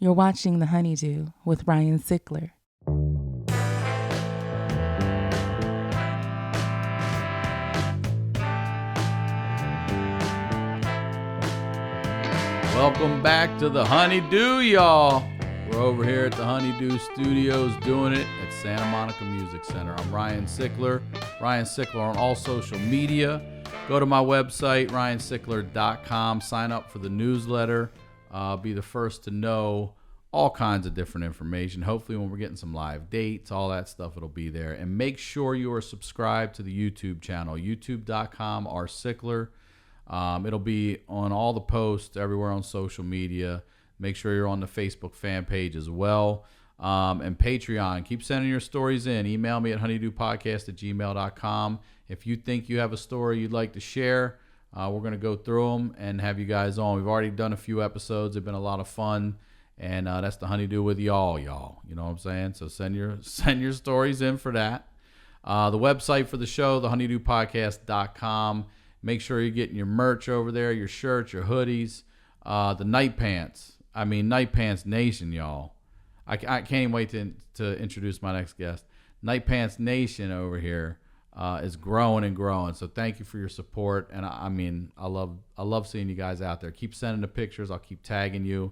You're watching The HoneyDew with Ryan Sickler. Welcome back to The HoneyDew, y'all. We're over here at the HoneyDew Studios doing it at Santa Monica Music Center. I'm Ryan Sickler. Ryan Sickler on all social media. Go to my website, ryansickler.com. Sign up for the newsletter. Be the first to know all kinds of different information. Hopefully when we're getting some live dates, all that stuff, it'll be there. And make sure you are subscribed to the YouTube channel, youtube.com, rsickler. It'll be on all the posts everywhere on social media. Make sure you're on the Facebook fan page as well. And Patreon. Keep sending your stories in. Email me at honeydewpodcast@gmail.com. If you think you have a story you'd like to share, we're going to go through them and have you guys on. We've already done a few episodes. They've been a lot of fun. And that's the HoneyDew with y'all. You know what I'm saying? So send your stories in for that. The website for the show, thehoneydewpodcast.com. Make sure you're getting your merch over there, your shirts, your hoodies, the Nightpants. I mean, Nightpants Nation, y'all. I can't even wait to introduce my next guest. Nightpants Nation over here is growing and growing. So thank you for your support. And I love seeing you guys out there. Keep sending the pictures. I'll keep tagging you.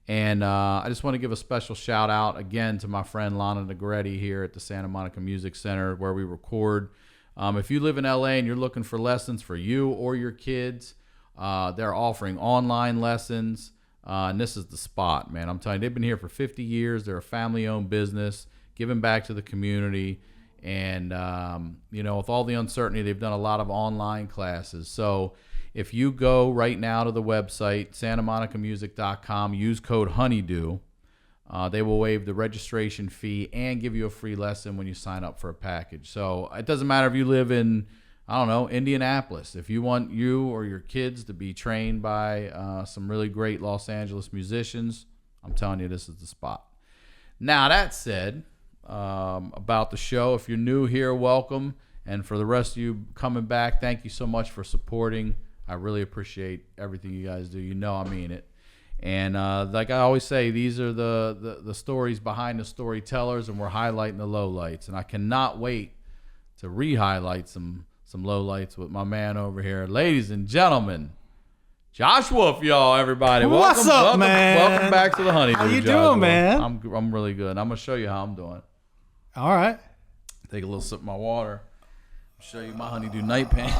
And I just want to give a special shout out again to my friend Lana Negretti here at the Santa Monica Music Center where we record. If you live in LA and you're looking for lessons for you or your kids, they're offering online lessons. And this is the spot, man. I'm telling you, they've been here for 50 years. They're a family-owned business, giving back to the community. And, with all the uncertainty, they've done a lot of online classes. So if you go right now to the website, santamonicamusic.com, use code HoneyDew, they will waive the registration fee and give you a free lesson when you sign up for a package. So it doesn't matter if you live in, Indianapolis. If you want you or your kids to be trained by some really great Los Angeles musicians, I'm telling you, this is the spot. Now, that said, about the show, if you're new here, welcome. And for the rest of you coming back, thank you so much for supporting. I really appreciate everything you guys do. You know I mean it. And like I always say, these are the stories behind the storytellers, and we're highlighting the lowlights. And I cannot wait to re-highlight some lowlights with my man over here. Ladies and gentlemen, Josh Wolf, y'all, everybody. What's up, man? Welcome back to the HoneyDew. How you Josh doing, Wolf. man? I'm really good. I'm going to show you how I'm doing. All right. Take a little sip of my water. Show you my HoneyDew Nightpants.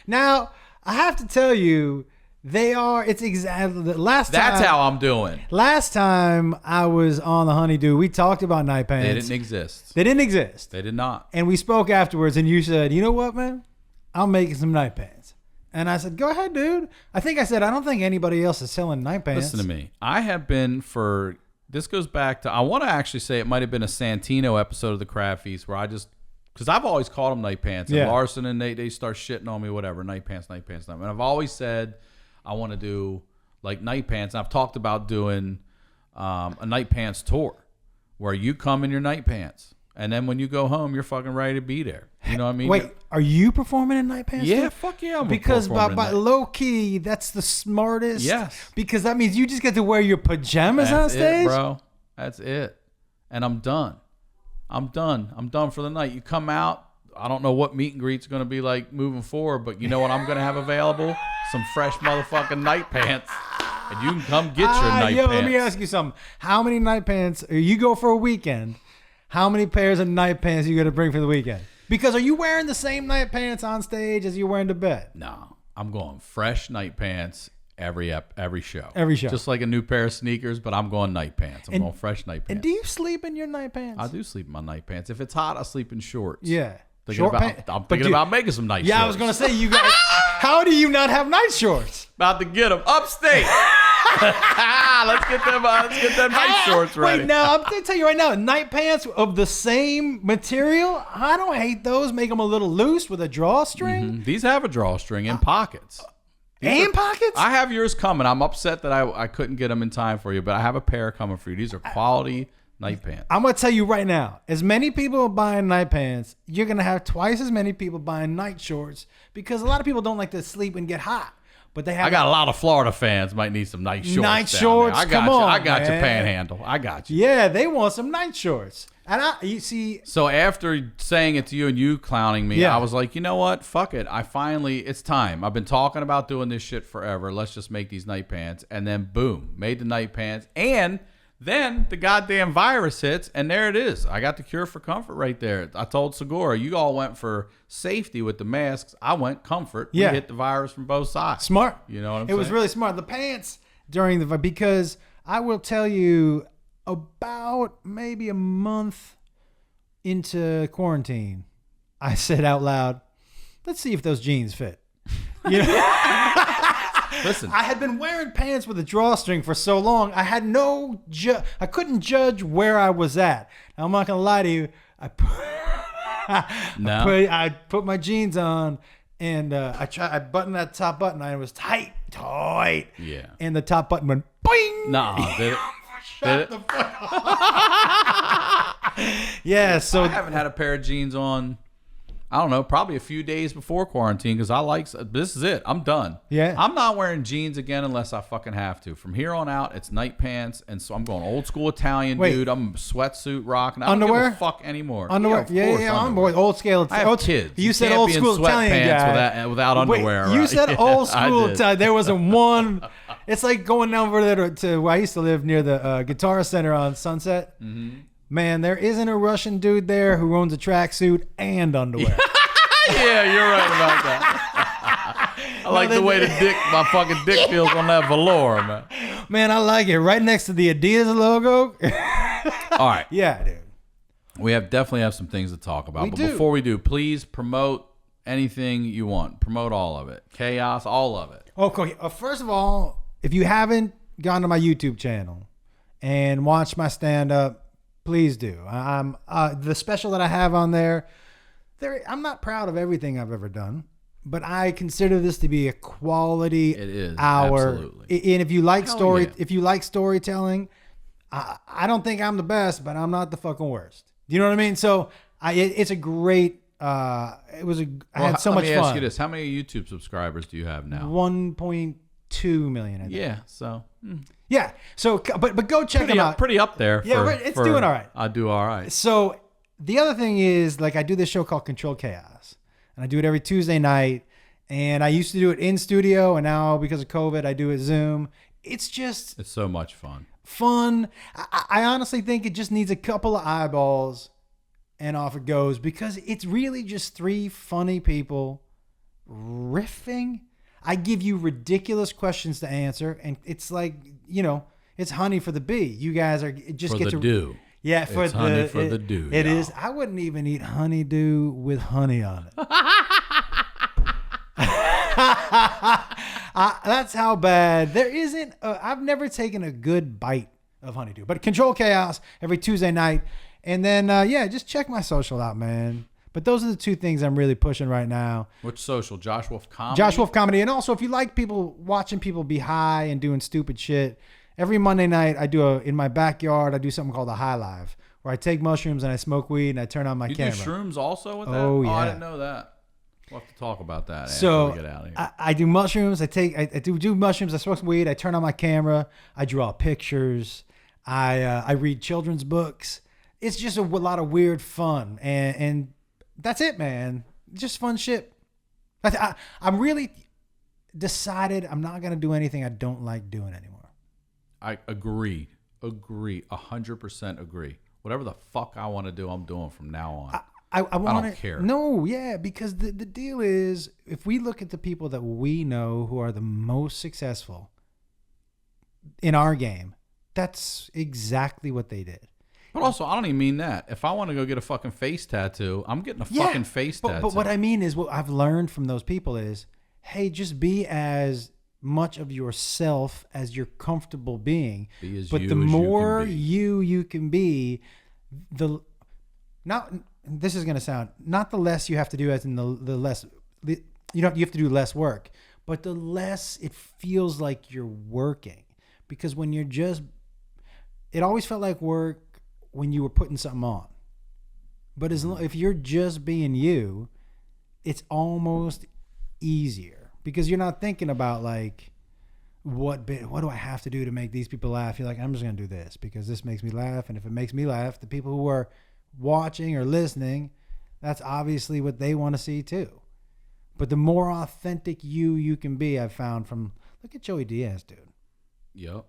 Now, I have to tell you, it's exactly the last time. That's how I'm doing. Last time I was on the HoneyDew, we talked about Nightpants. They didn't exist. They didn't exist. They did not. And we spoke afterwards, and you said, you know what, man? I'm making some Nightpants. And I said, go ahead, dude. I don't think anybody else is selling Nightpants. Listen to me. I have been this goes back to, I want to actually say it might have been a Santino episode of the Crab Feast where because I've always called them Nightpants. And Yeah. Larson and they start shitting on me, whatever. Nightpants. And I've always said I want to do like Nightpants. And I've talked about doing a Nightpants tour where you come in your Nightpants. And then when you go home, you're fucking ready to be there. You know what I mean? Wait, are you performing in Nightpants? Yeah, too? fuck yeah. Because by low key, that's the smartest. Yes. Because that means you just get to wear your pajamas on stage. It, bro. That's it. And I'm done. I'm done for the night. You come out. I don't know what meet and greet's going to be like moving forward, but you know what I'm going to have available? Some fresh motherfucking Nightpants. And you can come get your Nightpants. Yo, let me ask you something. How many Nightpants, you go for a weekend, how many pairs of Nightpants are you going to bring for the weekend? Because are you wearing the same Nightpants on stage as you're wearing to bed? No, I'm going fresh Nightpants every show. Every show. Just like a new pair of sneakers, but I'm going Nightpants. I'm going fresh Nightpants. And do you sleep in your Nightpants? I do sleep in my Nightpants. If it's hot, I sleep in shorts. Yeah. I'm thinking about making some night shorts. Yeah, I was going to say, you guys, how do you not have night shorts? About to get them upstate. Let's get them night shorts ready. Wait, now, I'm going to tell you right now, night pants of the same material, I don't hate those. Make them a little loose with a drawstring. Mm-hmm. These have a drawstring and pockets. Pockets? I have yours coming. I'm upset that I couldn't get them in time for you, but I have a pair coming for you. These are quality night pants. I'm going to tell you right now, as many people are buying night pants, you're going to have twice as many people buying night shorts because a lot of people don't like to sleep and get hot. But they have. I got a lot of Florida fans might need some night shorts. Night shorts, I got come you. on, I got you, man. Panhandle. I got you. Yeah, they want some night shorts. And you see. So after saying it to you and you clowning me, Yeah. I was like, you know what? Fuck it. It's time. I've been talking about doing this shit forever. Let's just make these night pants. And then boom, made the night pants. And then the goddamn virus hits, and there it is. I got the cure for comfort right there. I told Segura, you all went for safety with the masks. I went comfort. Yeah. We hit the virus from both sides. Smart. You know what I'm saying? It was really smart. The pants during because I will tell you, about maybe a month into quarantine, I said out loud, let's see if those jeans fit. You know? Listen, I had been wearing pants with a drawstring for so long, I had I couldn't judge where I was at. Now, I'm not going to lie to you. I put my jeans on, and I buttoned that top button, and it was tight. Yeah. And the top button went boing. Nah, did it? Did it? Yeah, so I haven't had a pair of jeans on, I don't know, probably a few days before quarantine because this is it. I'm done. Yeah. I'm not wearing jeans again unless I fucking have to. From here on out, it's night pants, and so I'm going old school Italian, dude. I'm sweatsuit rocking. I don't give a fuck anymore. Underwear? Yeah, of course, underwear. Old scale. I have kids. You said old school Italian guy. without underwear. You right? said Yeah, old school I did. Italian. There wasn't one. It's like going over there to where I used to live near the Guitar Center on Sunset. Mm-hmm. Man, there isn't a Russian dude there who owns a tracksuit and underwear. Yeah, you're right about that. I like the way my fucking dick feels on that velour, man. Man, I like it. Right next to the Adidas logo. All right. Yeah, dude. We definitely have some things to talk about. But before we do, please promote anything you want. Promote all of it. Chaos, all of it. Okay. First of all, if you haven't gone to my YouTube channel and watched my stand-up, please do. I'm the special that I have on there. I'm not proud of everything I've ever done, but I consider this to be a quality hour. Absolutely. And if you like storytelling, I don't think I'm the best, but I'm not the fucking worst. Do you know what I mean? So it's a great. I had so much fun. Let me ask you this: how many YouTube subscribers do you have now? 1.2 million. I think. Yeah. So. Yeah. So, but go check them out. Pretty up there. Yeah, it's doing all right. I do all right. So the other thing is, like, I do this show called Control Chaos, and I do it every Tuesday night. And I used to do it in studio, and now because of COVID, I do it Zoom. It's so much fun. I honestly think it just needs a couple of eyeballs, and off it goes, because it's really just three funny people riffing. I give you ridiculous questions to answer, and it's like, it's honey for the bee. You guys dew. Yeah, it's honey for the dew. It is. I wouldn't even eat honeydew with honey on it. That's how bad. There isn't. I've never taken a good bite of honeydew. But Control Chaos every Tuesday night, and then just check my social out, man. But those are the two things I'm really pushing right now. Which social? Josh Wolf Comedy? Josh Wolf Comedy. And also, if you like watching people be high and doing stupid shit, every Monday night in my backyard, I do something called a high live, where I take mushrooms and I smoke weed and I turn on my camera. You do shrooms also with that? Oh, yeah. I didn't know that. We'll have to talk about that after we get out of here. I do mushrooms. I do mushrooms. I smoke weed. I turn on my camera. I draw pictures. I read children's books. It's just a lot of weird fun. And that's it, man. Just fun shit. I'm really decided I'm not going to do anything I don't like doing anymore. I agree. 100% agree. Whatever the fuck I want to do, I'm doing from now on. I don't care. No, yeah, because the deal is, if we look at the people that we know who are the most successful in our game, that's exactly what they did. But also, I don't even mean that. If I want to go get a fucking face tattoo, I'm getting a fucking face tattoo. But what I mean is, what I've learned from those people is, hey, just be as much of yourself as you're comfortable being. Be as but you the as more you can be. This is going to sound, not the less you have to do, as in the less, you have to do less work, but the less it feels like you're working. Because when you're it always felt like work when you were putting something on. But if you're just being you, it's almost easier. because you're not thinking about like what do I have to do to make these people laugh. You're like, I'm just gonna do this because this makes me laugh, and if it makes me laugh, the people who are watching or listening, that's obviously what they want to see too. But the more authentic you can be, I've found from look at Joey Diaz, dude. Yep.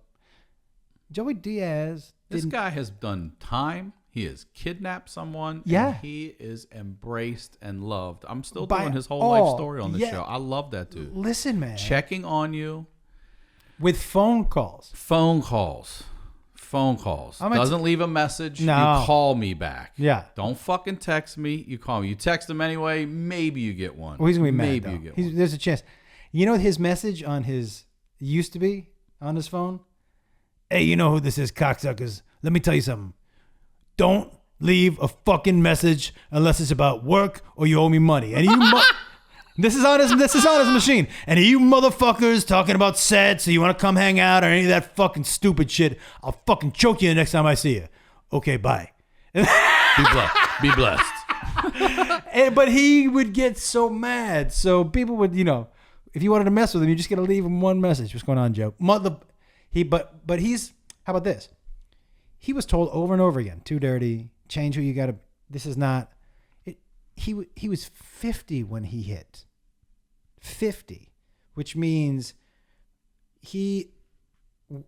Joey Diaz. This guy has done time. He has kidnapped someone. Yeah. And he is embraced and loved. I'm still By doing his whole all. life story on the Yeah. show. I love that dude. Listen, man. Checking on you. With phone calls. Phone calls. Doesn't leave a message. No. You call me back. Yeah. Don't fucking text me. You call me. You text him anyway. Maybe you get one. Well, he's going to be mad, Maybe though. you get one. There's a chance. You know what his message on his used to be on his phone? Hey, you know who this is, cocksuckers? Let me tell you something. Don't leave a fucking message unless it's about work or you owe me money. And you this is on his machine. And you motherfuckers talking about sets, so you want to come hang out or any of that fucking stupid shit, I'll fucking choke you the next time I see you. Okay, bye. Be blessed. But he would get so mad. So people would, if you wanted to mess with him, you just got to leave him one message. What's going on, Joe? But he's, how about this? He was told over and over again, too dirty, change who you got to, this is not, he was 50 when he hit. 50, which means he,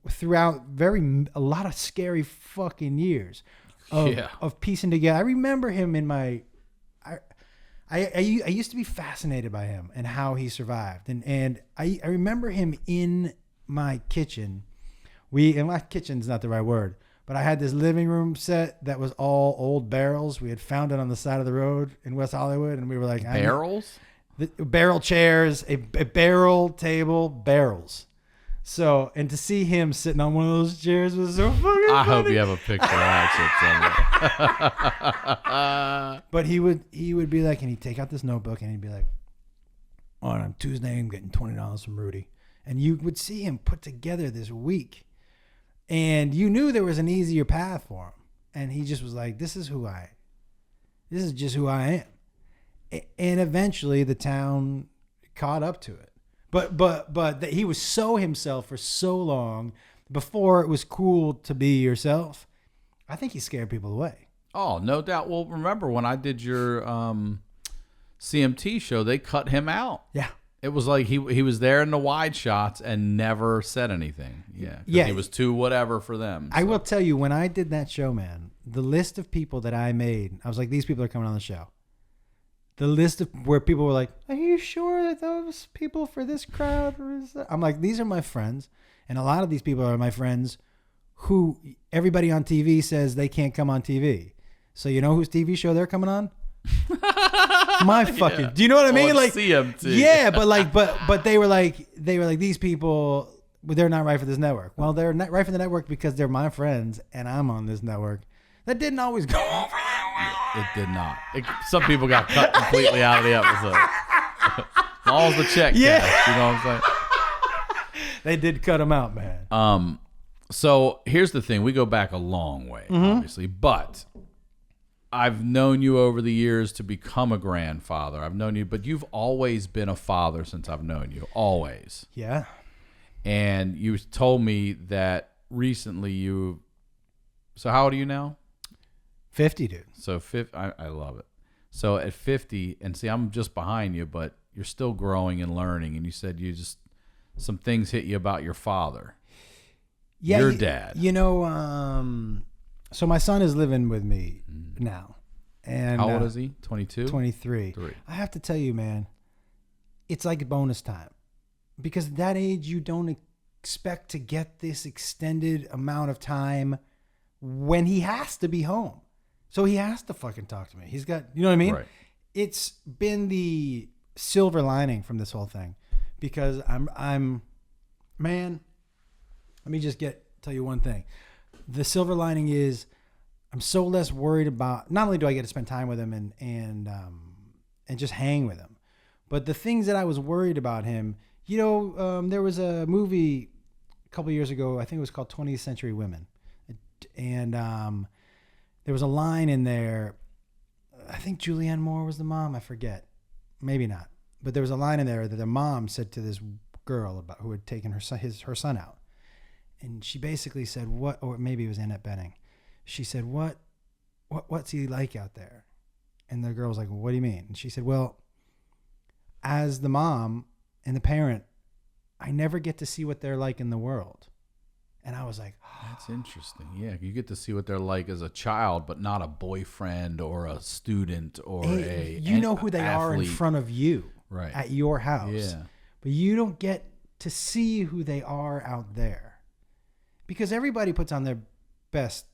throughout a lot of scary fucking years of piecing together. I remember him in my, I used to be fascinated by him and how he survived. And I remember him in my kitchen. And my kitchen's not the right word, but I had this living room set that was all old barrels. We had found it on the side of the road in West Hollywood. And we were like, barrels? Barrel chairs, a barrel table, barrels. So, and to see him sitting on one of those chairs was so fucking funny. I hope you have a picture of that shit somewhere. But he would be like, and he'd take out this notebook and he'd be like, on Tuesday, I'm getting $20 from Rudy. And you would see him put together this week. And you knew there was an easier path for him. And he just was like, this is just who I am. And eventually the town caught up to it. But that he was so himself for so long before it was cool to be yourself. I think he scared people away. Oh, no doubt. Well, remember when I did your CMT show, they cut him out. Yeah. It was like he was there in the wide shots and never said anything. Yeah. Yeah. He was too whatever for them. I will tell you, when I did that show, man, the list of people that I made, I was like, these people are coming on the show. The list of where people were like, are you sure that those people for this crowd? I'm like, these are my friends. And a lot of these people are my friends who everybody on TV says they can't come on TV. So you know whose TV show they're coming on? My fucking, Yeah. do you know what I mean? On Like CMT. Yeah, but they were like these people, they're not right for this network. Well, they're not right for the network because they're my friends and I'm on this network. That didn't always go over that well. It did not. Some people got cut completely out of the episode. All's the check. Yeah. Cash, you know what I'm saying? They did cut them out, man. So here's the thing. We go back a long way, obviously, but I've known you over the years to become a grandfather. I've known you, but you've always been a father since I've known you. Always. Yeah. And you told me that recently so how old are you now? 50, dude. So I love it. So at 50, and see, I'm just behind you, but you're still growing and learning. And you said some things hit you about your father. Yeah, your dad. So my son is living with me now. And how old is he? 22? 23. I have to tell you, man, it's like bonus time. Because at that age, you don't expect to get this extended amount of time when he has to be home. So he has to fucking talk to me. He's got, you know what I mean? Right. It's been the silver lining from this whole thing because I'm man, let me just tell you one thing. The silver lining is I'm so less worried about, not only do I get to spend time with him and just hang with him, but the things that I was worried about him, there was a movie a couple years ago, I think it was called 20th Century Women. And there was a line in there. I think Julianne Moore was the mom. I forget. Maybe not. But there was a line in there that the mom said to this girl about who had taken her son out. And she basically said, what, or maybe it was Annette Bening. She said, what's he like out there? And the girl was like, well, what do you mean? And she said, well, as the mom and the parent, I never get to see what they're like in the world. And I was like, oh. That's interesting. Yeah, you get to see what they're like as a child, but not a boyfriend or a student or you know who they are in front of you, right, at your house. Yeah. But you don't get to see who they are out there. Because everybody puts on their best,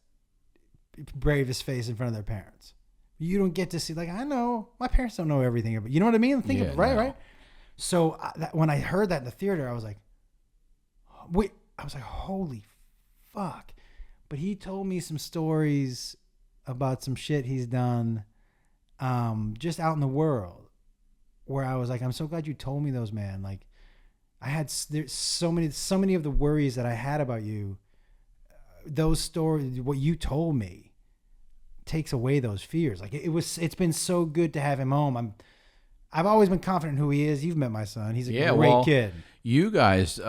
bravest face in front of their parents. You don't get to see, like, I know my parents don't know everything about, you know what I mean? Think of it, right? So when I heard that in the theater, I was like, wait, holy fuck. But he told me some stories about some shit he's done just out in the world, where I was like, I'm so glad you told me those, man. Like, there's so many of the worries that I had about you, those stories, what you told me takes away those fears. Like, it's been so good to have him home. I've always been confident in who he is. You've met my son. He's a great kid. You guys,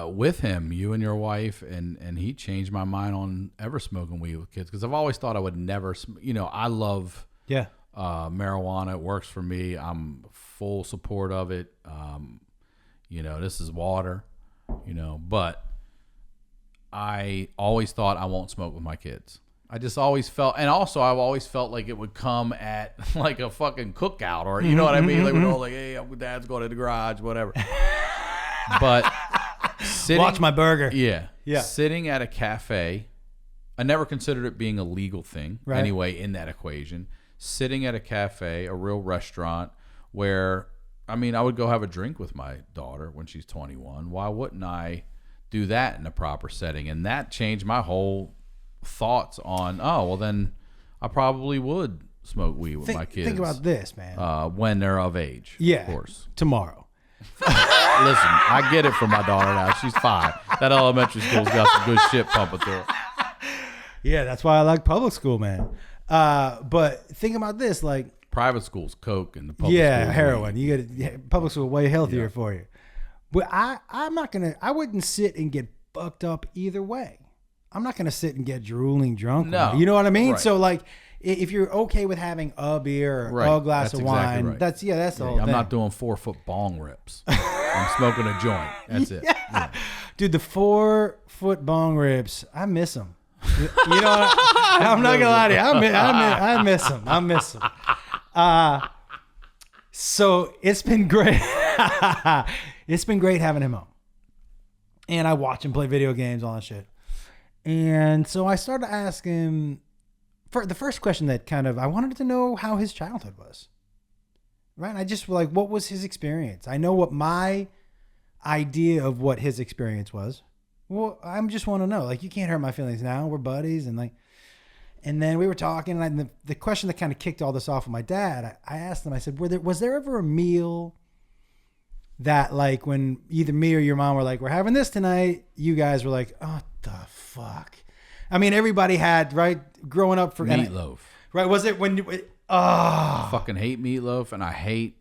with him, you and your wife, and he changed my mind on ever smoking weed with kids, because I've always thought I would never, I love marijuana. It works for me. I'm full support of it. This is water, but I always thought I won't smoke with my kids. I just always felt, and also I've always felt like it would come at like a fucking cookout, or you know what I mean? Like we're all like, hey, Dad's going to the garage, whatever. But watch my burger. Yeah. Sitting at a cafe, I never considered it being a legal thing anyway in that equation. Sitting at a cafe, a real restaurant where, I would go have a drink with my daughter when she's 21. Why wouldn't I do that in a proper setting? And that changed my whole thoughts on, then I probably would smoke weed with my kids. Think about this, man. When they're of age, of course. Tomorrow. Listen, I get it from my daughter now. She's 5. That elementary school's got some good shit pumping through it. Yeah, that's why I like public school, man. But think about this, like private schools, coke, and the public schools, heroin. You get public school way healthier for you. But I wouldn't sit and get fucked up either way. I'm not gonna sit and get drooling drunk. No, you know what I mean. Right. So like, if you're okay with having a beer or a glass of wine, right. that's the whole thing. I'm not doing 4-foot bong rips. I'm smoking a joint. That's it. Yeah. Dude, the 4-foot bong rips, I miss them. You know, I'm not gonna lie to you. I miss them. I miss them. So it's been great. It's been great having him home, and I watch him play video games, all that shit. And so I started asking him for the first question that I wanted to know how his childhood was. Right? I just like, what was his experience? I know what my idea of what his experience was. Well, I just want to know. Like, you can't hurt my feelings now. We're buddies, and then we were talking, and the question that kind of kicked all this off with my dad, I asked him. I said, was there ever a meal that, like, when either me or your mom were like, we're having this tonight, you guys were like, oh, the fuck? Everybody had, right, growing up for meatloaf. Right? Was it when I fucking hate meatloaf, and I hate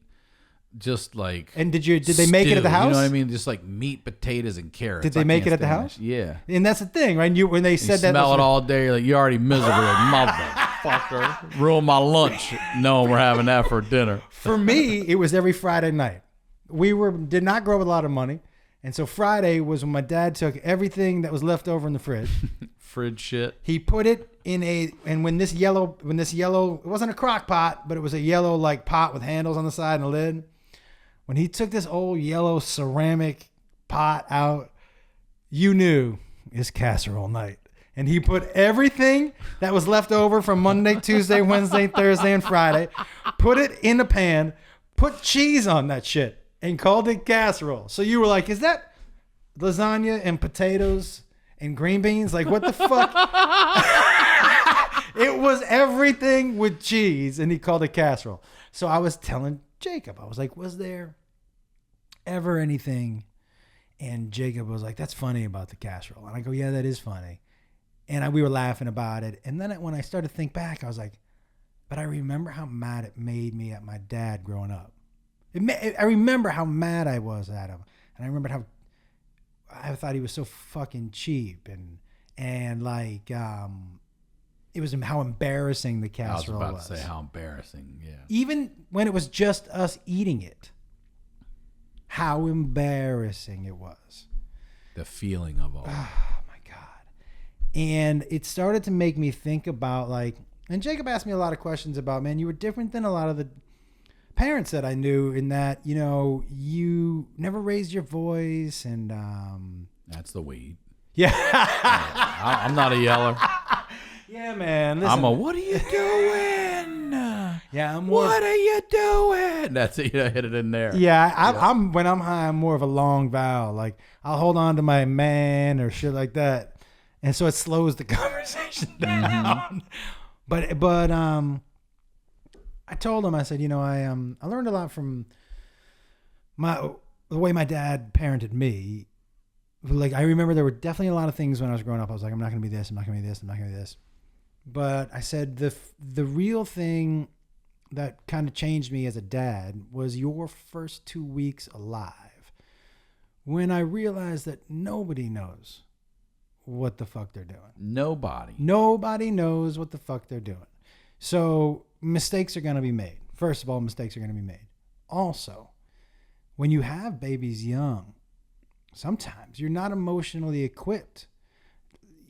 just like. And did they make it at the house? You know what I mean? Just like meat, potatoes, and carrots. Did they make it at the house? Yeah. And that's the thing, right? When they said that, smell it all day, like, you're already miserable, motherfucker. Ruin my lunch, knowing we're having that for dinner. For me, it was every Friday night. We did not grow up with a lot of money, and so Friday was when my dad took everything that was left over in the fridge. Fridge shit. He put it in when this yellow, it wasn't a crock pot, but it was a yellow like pot with handles on the side and a lid. When he took this old yellow ceramic pot out, you knew it's casserole night. And he put everything that was left over from Monday, Tuesday, Wednesday, Thursday, and Friday, put it in a pan, put cheese on that shit, and called it casserole. So you were like, is that lasagna and potatoes and green beans? Like, what the fuck? It was everything with cheese, and he called it casserole. So I was telling Jacob, I was like, was there ever anything? And Jacob was like, that's funny about the casserole. And I go, yeah, that is funny. And we were laughing about it. And then when I started to think back, I was like, but I remember how mad it made me at my dad growing up. I remember how mad I was at him, and I remembered how I thought he was so fucking cheap, and like it was how embarrassing the casserole was. I was about to say how embarrassing. Yeah. Even when it was just us eating it, how embarrassing it was. The feeling of all. Oh my God. And it started to make me think about like, and Jacob asked me a lot of questions about, man, you were different than a lot of the parents that I knew in that, you know, you never raised your voice and That's the weed. yeah. I'm not a yeller. Yeah, man. Listen. What are you doing? Yeah, I'm more. What are you doing? That's it. You hit it in there. Yeah, I'm when I'm high, I'm more of a long vowel. Like I'll hold on to my man or shit like that, and so it slows the conversation down. But I told him, I said, you know, I learned a lot from the way my dad parented me. Like I remember there were definitely a lot of things when I was growing up. I was like, I'm not gonna be this. I'm not gonna be this. I'm not gonna be this. But I said the real thing that kind of changed me as a dad was your first 2 weeks alive, when I realized that nobody knows what the fuck they're doing. Nobody knows what the fuck they're doing. So mistakes are going to be made. First of all, mistakes are going to be made. Also, when you have babies young, sometimes you're not emotionally equipped.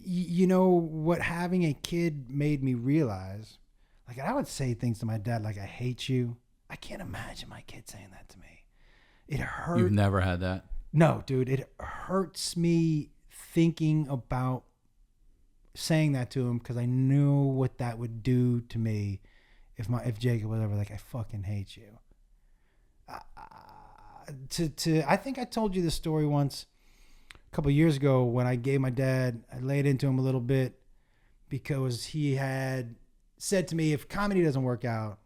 You know what having a kid made me realize? Like I would say things to my dad like, I hate you. I can't imagine my kid saying that to me. It hurts. You've never had that? No, dude. It hurts me thinking about saying that to him because I knew what that would do to me if Jacob was ever like, I fucking hate you. I think I told you this story once a couple of years ago when I gave my dad, I laid into him a little bit because he had said to me, if comedy doesn't work out,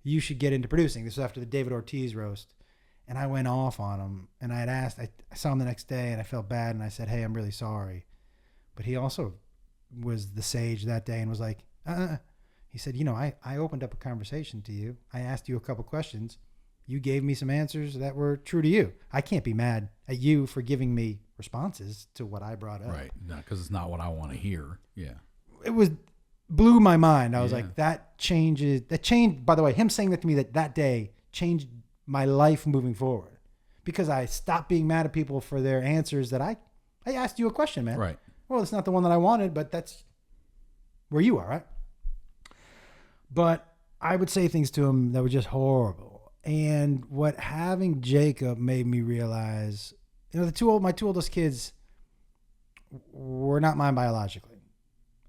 you should get into producing. This was after the David Ortiz roast. And I went off on him. And I had asked, I saw him the next day and I felt bad. And I said, hey, I'm really sorry. But he also was the sage that day and was like, He said, you know, I opened up a conversation to you. I asked you a couple questions. You gave me some answers that were true to you. I can't be mad at you for giving me responses to what I brought up. Right. No, because it's not what I want to hear. Yeah. It blew my mind. I was like, that changed, by the way, him saying that to me that day changed my life moving forward because I stopped being mad at people for their answers that I asked you a question, man. Right. Well, it's not the one that I wanted, but that's where you are, right? But I would say things to him that were just horrible. And what having Jacob made me realize, you know, my two oldest kids were not mine biologically.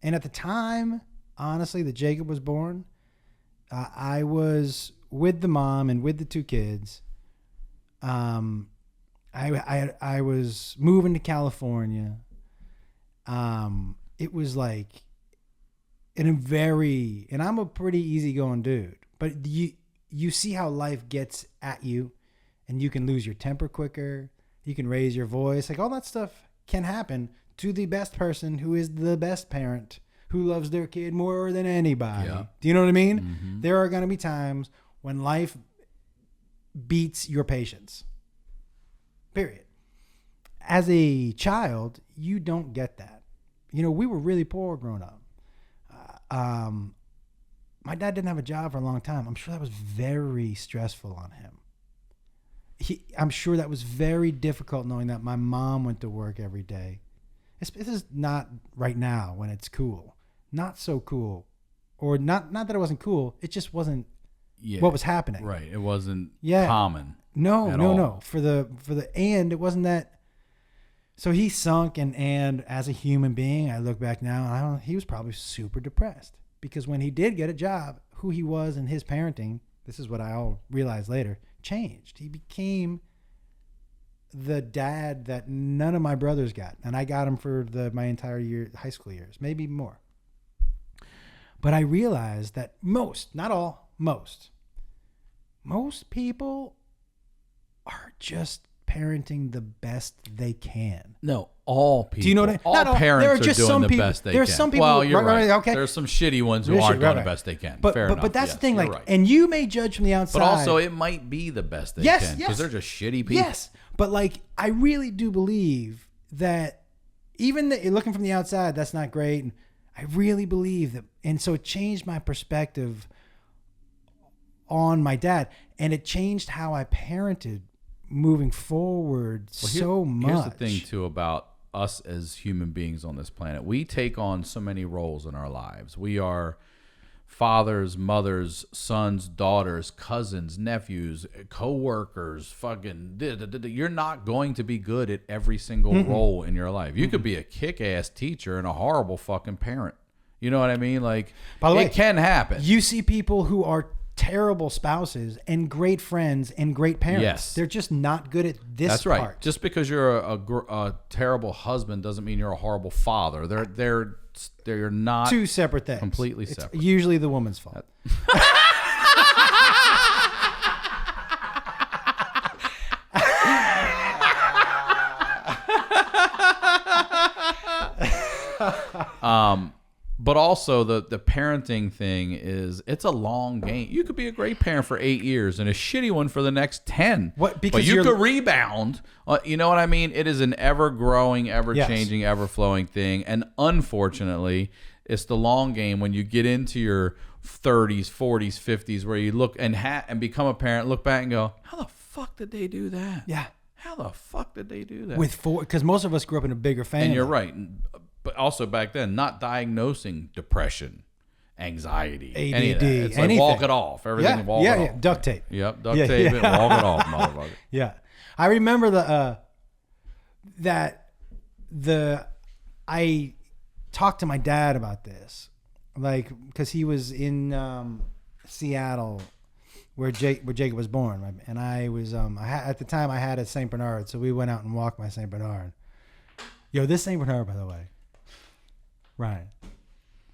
And at the time, honestly, that Jacob was born, I was with the mom and with the two kids. I was moving to California. It was like and I'm a pretty easygoing dude, but you see how life gets at you and you can lose your temper quicker. You can raise your voice. Like all that stuff can happen to the best person who is the best parent, who loves their kid more than anybody. Yeah. Do you know what I mean? Mm-hmm. There are going to be times when life beats your patience. Period. As a child, you don't get that. You know, we were really poor growing up. My dad didn't have a job for a long time. I'm sure that was very stressful on him. I'm sure that was very difficult knowing that my mom went to work every day. This is not right now when it's cool. Not so cool. Or not that it wasn't cool. It just wasn't what was happening. Right. It wasn't common. No. For the and it wasn't that. So he sunk and as a human being, I look back now and he was probably super depressed because when he did get a job, who he was and his parenting, this is what I all realized later, changed. He became the dad that none of my brothers got. And I got him for my entire high school years, maybe more. But I realized that most people are just parenting the best they can. No, all people. Do you know what I mean? All Not all- parents there are are just doing some the people- best they there are can. some people- Well, you're right, right. okay. There's some shitty ones who Yes, aren't doing right. the best they can. But Fair enough. but that's Yes, the thing, you're like, right. and you may judge from the outside. But also, it might be the best they Yes, can yes. because they're just shitty people. Yes, but like I really do believe that even looking from the outside, that's not great. And I really believe that, and so it changed my perspective on my dad, and it changed how I parented moving forward so much. Here's the thing too about us as human beings on this planet. We take on so many roles in our lives. We are fathers, mothers, sons, daughters, cousins, nephews, co-workers, fucking you're not going to be good at every single role in your life. You could be a kick-ass teacher and a horrible fucking parent. You know what I mean? Like, By the way, it can happen. You see people who are terrible spouses and great friends and great parents. Yes. They're just not good at this That's right. part. Just because you're a terrible husband doesn't mean you're a horrible father. They're not Two separate things. completely It's separate. usually the woman's fault. But also the parenting thing it's a long game. You could be a great parent for 8 years and a shitty one for the next 10. What? But you could rebound. You know what I mean? It is an ever-growing, ever-changing, ever-flowing thing. And unfortunately, it's the long game when you get into your 30s, 40s, 50s, where you look and become a parent, look back and go, how the fuck did they do that? Yeah. How the fuck did they do that? With four, because most of us grew up in a bigger family. And you're right. But also back then, not diagnosing depression, anxiety, ADD, any of that. It's like anything. walk it off. Everything Yeah, walk yeah, it yeah. off. Duct tape. Yep, duct Yeah, tape yeah. it, walk it off, motherfucker. Yeah. I remember I talked to my dad about this, like, because he was in Seattle where Jacob was born, right? And I was at the time I had a Saint Bernard, so we went out and walked my Saint Bernard. Yo, this Saint Bernard, by the way, Ryan,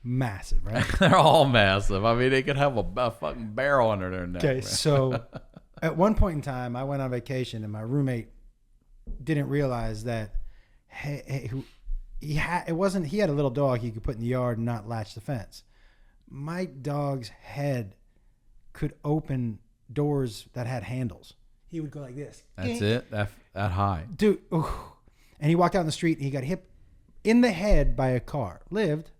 massive, right? They're all massive. I mean, they could have a fucking barrel under their neck. Okay, man. so at one point in time, I went on vacation, and my roommate didn't realize that he had a little dog he could put in the yard and not latch the fence. My dog's head could open doors that had handles. He would go like this. That's it? That high. Dude. Ooh. And he walked out in the street and he got hit in the head by a car. Lived.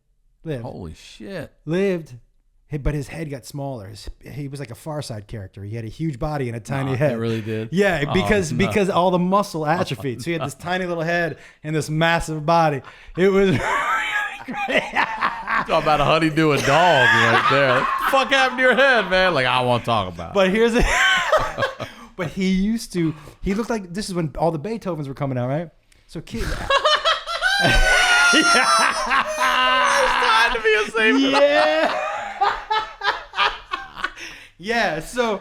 Holy shit. But his head got smaller. He was like a Far Side character. He had a huge body and a tiny head. It really did? Yeah, because all the muscle atrophied. So he had this tiny little head and this massive body. It was really great. Talk about a honeydew a dog right there. What the fuck happened to your head, man? Like, I won't talk about it. But but he looked like, this is when all the Beethovens were coming out, right? So kids. It's time to be a saint. Yeah. Yeah. So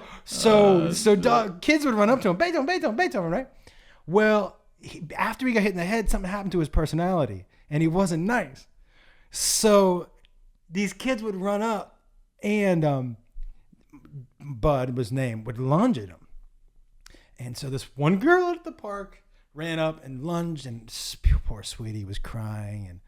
kids would run up to him, Beethoven, right? Well, after he got hit in the head, something happened to his personality, and he wasn't nice. So these kids would run up, and Bud was named, would lunge at him. And so this one girl at the park ran up and lunged, and poor sweetie was crying, and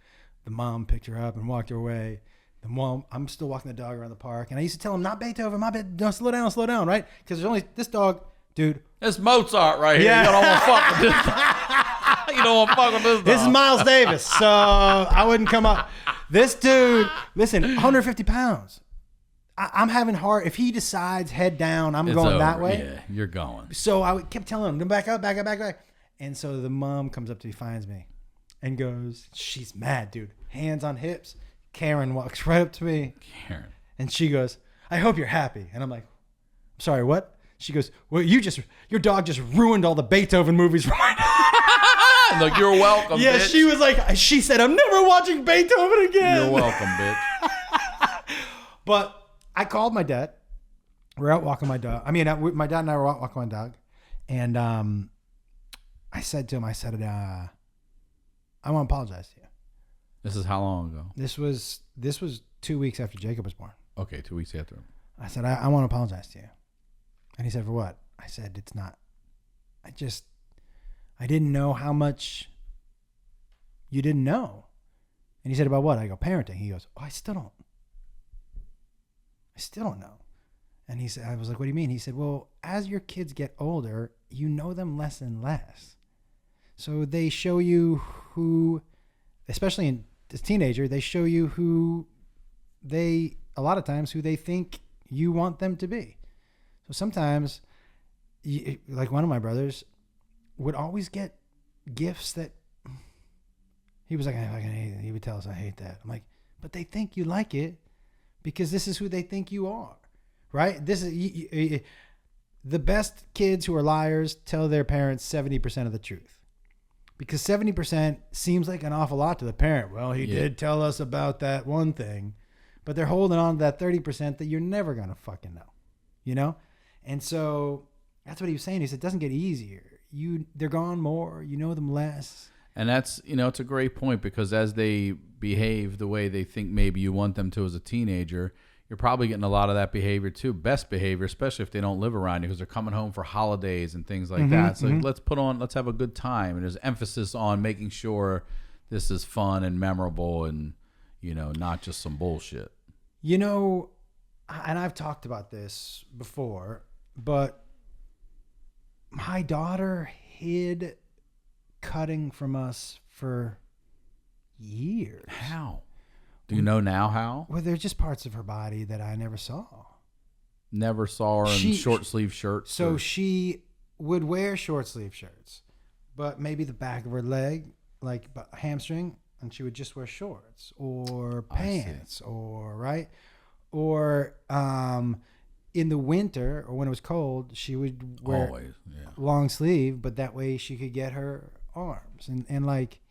the mom picked her up and walked her away. The mom, I'm still walking the dog around the park, and I used to tell him, not Beethoven, no, slow down, right? Because there's only this dog, dude. It's Mozart right here. Yeah. You don't want to fuck with this dog. You don't want to fuck with this dog. This is Miles Davis, so I wouldn't come up. This dude, listen, 150 pounds. I'm having hard. If he decides head down, I'm going over. that way. Yeah, you're going. So I kept telling him, back up. And so the mom comes up to me, finds me, and goes, she's mad, dude. Hands on hips. Karen walks right up to me. Karen. And she goes, I hope you're happy. And I'm like, I'm sorry, what? She goes, well, your dog just ruined all the Beethoven movies for my dog. Look, you're welcome, Yeah, bitch. she said, I'm never watching Beethoven again. You're welcome, bitch. But I called my dad. We're out walking my dog. My dad and I were out walking my dog. And I said to him, I want to apologize to you. This is how long ago? This was 2 weeks after Jacob was born. Okay, 2 weeks after. I said, I want to apologize to you. And he said, for what? I said, it's not. I didn't know how much you didn't know. And he said, about what? I go, parenting. He goes, oh, I still don't know. And he said, I was like, what do you mean? He said, well, as your kids get older, you know them less and less. So they show you who, especially as a teenager, they show you a lot of times who they think you want them to be. So sometimes, like one of my brothers would always get gifts that he was like, I fucking hate it. He would tell us, I hate that. I'm like, but they think you like it because this is who they think you are, right? This is the best kids who are liars tell their parents 70% of the truth. Because 70% seems like an awful lot to the parent. Well, he did tell us about that one thing, but they're holding on to that 30% that you're never going to fucking know, you know? And so that's what he was saying. He said, it doesn't get easier. They're gone more. You know them less. And that's, it's a great point because as they behave the way they think maybe you want them to as a teenager, you're probably getting a lot of that behavior too. Best behavior, especially if they don't live around you because they're coming home for holidays and things like that. So let's have a good time. And there's emphasis on making sure this is fun and memorable and, not just some bullshit. And I've talked about this before, but my daughter hid cutting from us for years. How? Do you know now how? Well, they're just parts of her body that I never saw. Never saw her in short sleeve shirts. So she would wear short sleeve shirts, but maybe the back of her leg, like hamstring, and she would just wear shorts or pants or in the winter or when it was cold, she would wear long sleeve, but that way she could get her arms and like,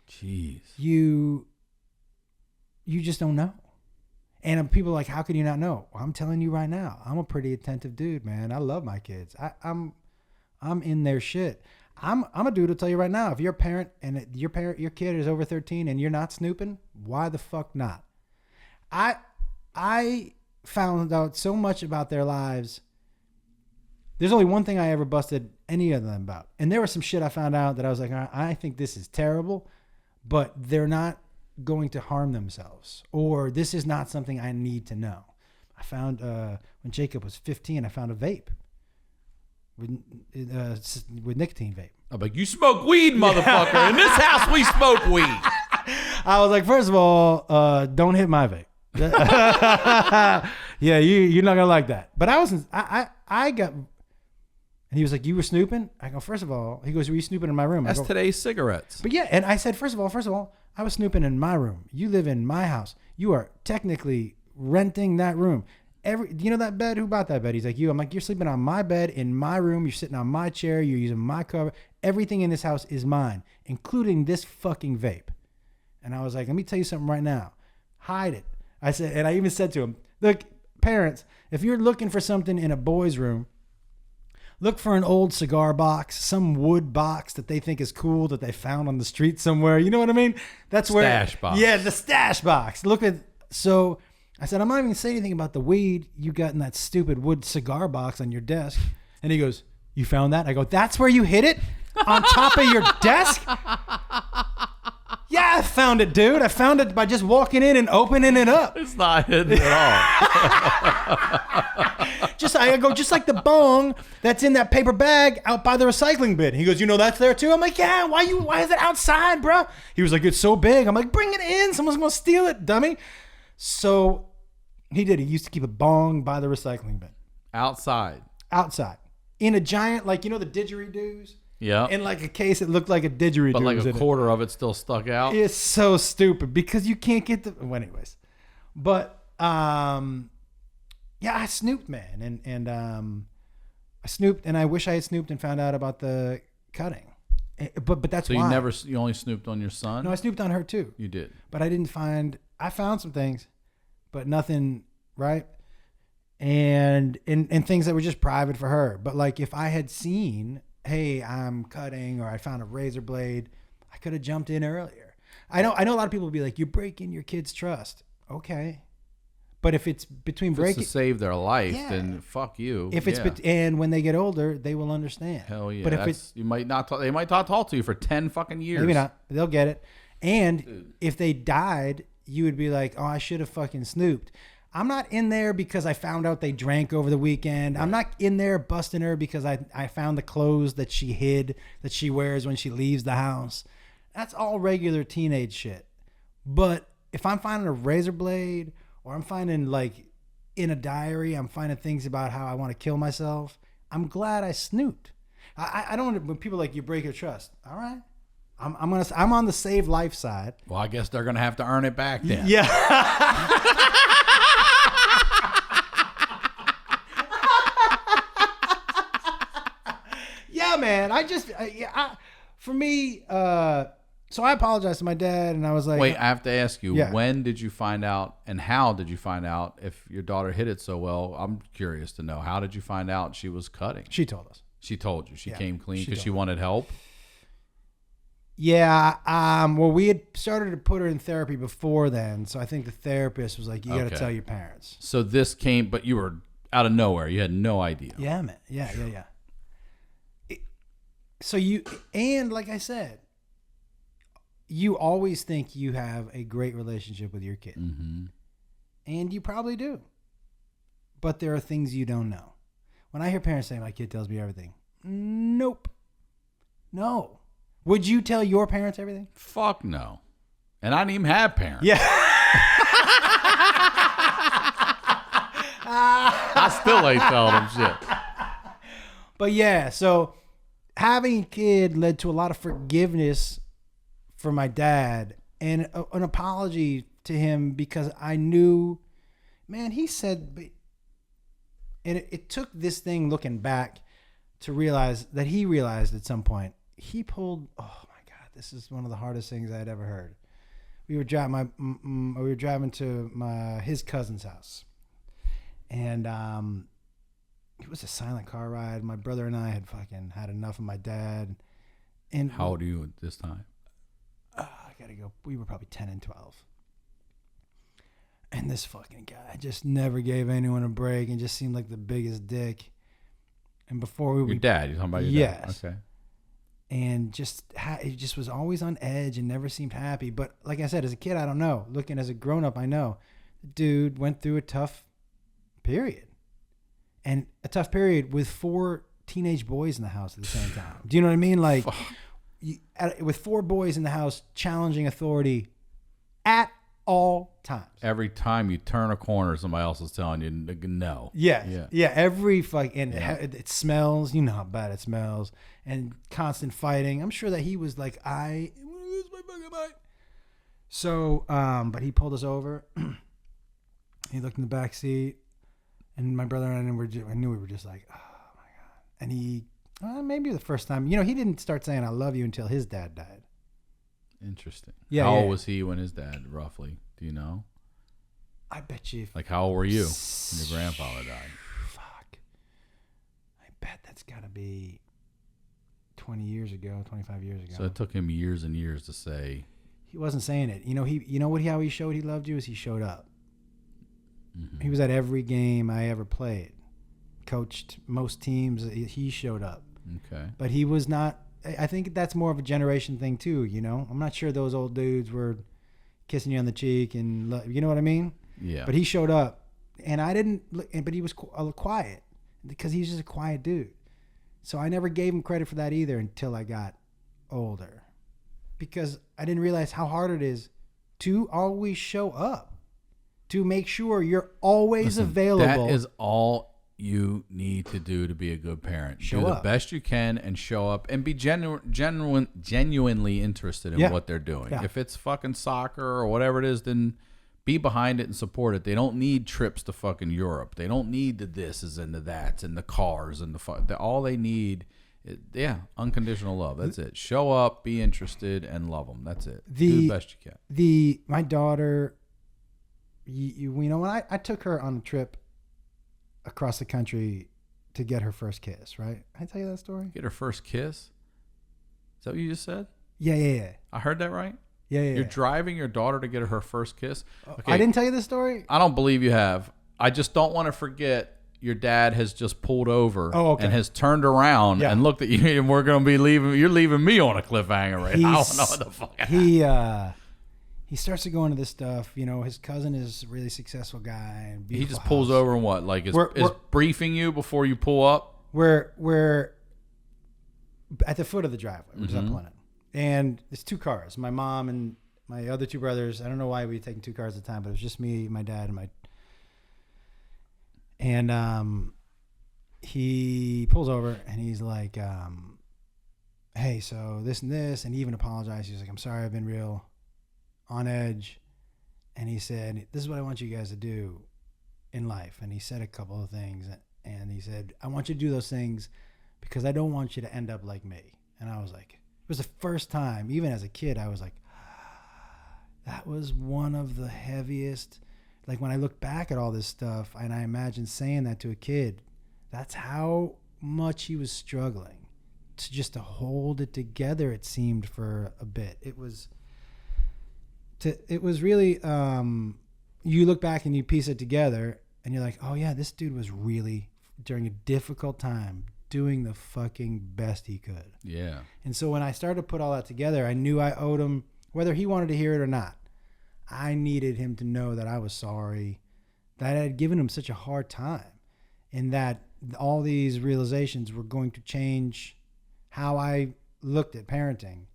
jeez, you just don't know. And people are like, how could you not know? Well, I'm telling you right now, I'm a pretty attentive dude, man. I love my kids. I'm in their shit. I'm a dude who'll tell you right now, if you're a parent and your kid is over 13 and you're not snooping, why the fuck not? I found out so much about their lives. There's only one thing I ever busted any of them about. And there was some shit I found out that I was like, I think this is terrible, but they're not going to harm themselves, or this is not something I need to know. I found when Jacob was 15, I found a vape with nicotine vape. I'm like, you smoke weed, motherfucker. Yeah. In this house, we smoke weed. I was like, first of all, don't hit my vape. Yeah, you're not gonna like that. But I got. And he was like, you were snooping? I go, first of all, he goes, were you snooping in my room? That's today's cigarettes. But yeah, and I said, first of all, I was snooping in my room. You live in my house. You are technically renting that room. That bed? Who bought that bed? He's like, you. I'm like, you're sleeping on my bed in my room. You're sitting on my chair. You're using my cover. Everything in this house is mine, including this fucking vape. And I was like, let me tell you something right now. Hide it. I said, and I even said to him, look, parents, if you're looking for something in a boy's room, look for an old cigar box, some wood box that they think is cool that they found on the street somewhere. You know what I mean? That's where stash box. Yeah, the stash box. So I said, I'm not even gonna say anything about the weed you got in that stupid wood cigar box on your desk. And he goes, you found that? I go, that's where you hid it? On top of your desk? Yeah, I found it, dude. I found it by just walking in and opening it up. It's not hidden at all. I go, just like the bong that's in that paper bag out by the recycling bin. He goes, that's there too? I'm like, yeah, why is it outside, bro? He was like, it's so big. I'm like, bring it in. Someone's going to steal it, dummy. So he did. He used to keep a bong by the recycling bin. Outside. In a giant, the didgeridoos. Yeah. In like a case, it looked like a didgeridoo. But like a quarter of it still stuck out. It's so stupid because you can't get the. Well, anyways, but yeah, I snooped, man, and I snooped, and I wish I had snooped and found out about the cutting. But that's why. So you only snooped on your son? No, I snooped on her too. You did. But I found some things, but nothing, right? And things that were just private for her. But like if I had seen, hey, I'm cutting, or I found a razor blade, I could have jumped in earlier. I know a lot of people will be like, you're breaking your kid's trust. Okay. But if it's between breaking to save their life, then fuck you. If it's and when they get older, they will understand. Hell yeah. But if they might not talk to you for 10 fucking years. Maybe not. They'll get it. And if they died, you would be like, oh, I should have fucking snooped. I'm not in there because I found out they drank over the weekend. Right. I'm not in there busting her because I found the clothes that she hid, that she wears when she leaves the house. That's all regular teenage shit. But if I'm finding a razor blade, or I'm finding, like, in a diary, I'm finding things about how I want to kill myself, I'm glad I snooped. I don't, when people are like, you break your trust. All right. I'm on the save life side. Well, I guess they're going to have to earn it back then. Yeah. Yeah, man. For me, so I apologized to my dad, and I was like, wait, I have to ask you, when did you find out, and how did you find out if your daughter hit it so well? I'm curious to know. How did you find out she was cutting? She told us. She told you. She came clean because she wanted help? Yeah. Well, we had started to put her in therapy before then, so I think the therapist was like, you got to tell your parents. So this came, but you were out of nowhere. You had no idea. Yeah, man. Yeah. So and like I said, you always think you have a great relationship with your kid. Mm-hmm. And you probably do. But there are things you don't know. When I hear parents say, my kid tells me everything. Nope. No. Would you tell your parents everything? Fuck no. And I didn't even have parents. Yeah. I still ain't telling them shit. But yeah, so having a kid led to a lot of forgiveness for my dad and an apology to him because I knew, man, he said, and it took this thing looking back to realize that he realized at some point, he pulled, oh my God, this is one of the hardest things I had ever heard. We were driving to his cousin's house, and it was a silent car ride. My brother and I had fucking had enough of my dad. And how old are you at this time? I gotta go. We were probably 10 and 12. And this fucking guy just never gave anyone a break and just seemed like the biggest dick. And before your dad, you're talking about your dad? Yes. Okay. And he just was always on edge and never seemed happy. But like I said, as a kid, I don't know. Looking as a grown up, I know. The dude went through a tough period. And a tough period with 4 teenage boys in the house at the same time. Do you know what I mean? Like, with 4 boys in the house challenging authority at all times. Every time you turn a corner, somebody else is telling you no. Yeah. Every fucking, it smells. You know how bad it smells. And constant fighting. I'm sure that he was like, I want to lose my fucking mind. So, but he pulled us over. He looked in the back seat. And my brother and I knew we were just like, oh my God. And he, maybe the first time, he didn't start saying I love you until his dad died. Interesting. Yeah. How old was he when his dad, roughly? Do you know? I bet you. Like, how old were you when your grandfather died? Fuck. I bet that's got to be 20 years ago, 25 years ago. So it took him years and years to say. He wasn't saying it. How he showed he loved you is he showed up. Mm-hmm. He was at every game I ever played. Coached most teams. He showed up. Okay. But he was not. I think that's more of a generation thing too. I'm not sure those old dudes were kissing you on the cheek and you know what I mean. Yeah. But he showed up, and I didn't. But he was quiet because he's just a quiet dude. So I never gave him credit for that either until I got older, because I didn't realize how hard it is to always show up. To make sure you're always available. That is all you need to do to be a good parent. Do the best you can and show up and be genuinely interested in what they're doing. Yeah. If it's fucking soccer or whatever it is, then be behind it and support it. They don't need trips to fucking Europe. They don't need the thises and the that's and the cars and all they need is, unconditional love. That's it. Show up, be interested, and love them. That's it. Do the best you can. My daughter... when I took her on a trip across the country to get her first kiss, right? Did I tell you that story? Get her first kiss? Is that what you just said? Yeah. I heard that right? Yeah. You're driving your daughter to get her first kiss? Okay. I didn't tell you this story? I don't believe you have. I just don't want to forget your dad has just pulled over and has turned around and looked at you, and we're going to be leaving. You're leaving me on a cliffhanger right now. I don't know what the fuck. He starts to go into this stuff. You know, his cousin is a really successful guy. And he just pulls over and what? Like is briefing you before you pull up? We're at the foot of the driveway. We're just up on it. And it's 2 cars. My mom and my other 2 brothers. I don't know why we were taking 2 cars at a time, but it was just me, my dad, and he pulls over and he's like, hey, so this and this, and he even apologized. He's like, I'm sorry, I've been real on edge. And he said, this is what I want you guys to do in life. And he said a couple of things, and he said, I want you to do those things because I don't want you to end up like me. And I was like, it was the first time, even as a kid, I was like, that was one of the heaviest. Like when I look back at all this stuff and I imagine saying that to a kid, that's how much he was struggling to hold it together. It seemed for a bit. It was really, you look back and you piece it together and you're like, oh yeah, this dude was really during a difficult time doing the fucking best he could. Yeah. And so when I started to put all that together, I knew I owed him, whether he wanted to hear it or not, I needed him to know that I was sorry, that I had given him such a hard time, and that all these realizations were going to change how I looked at parenting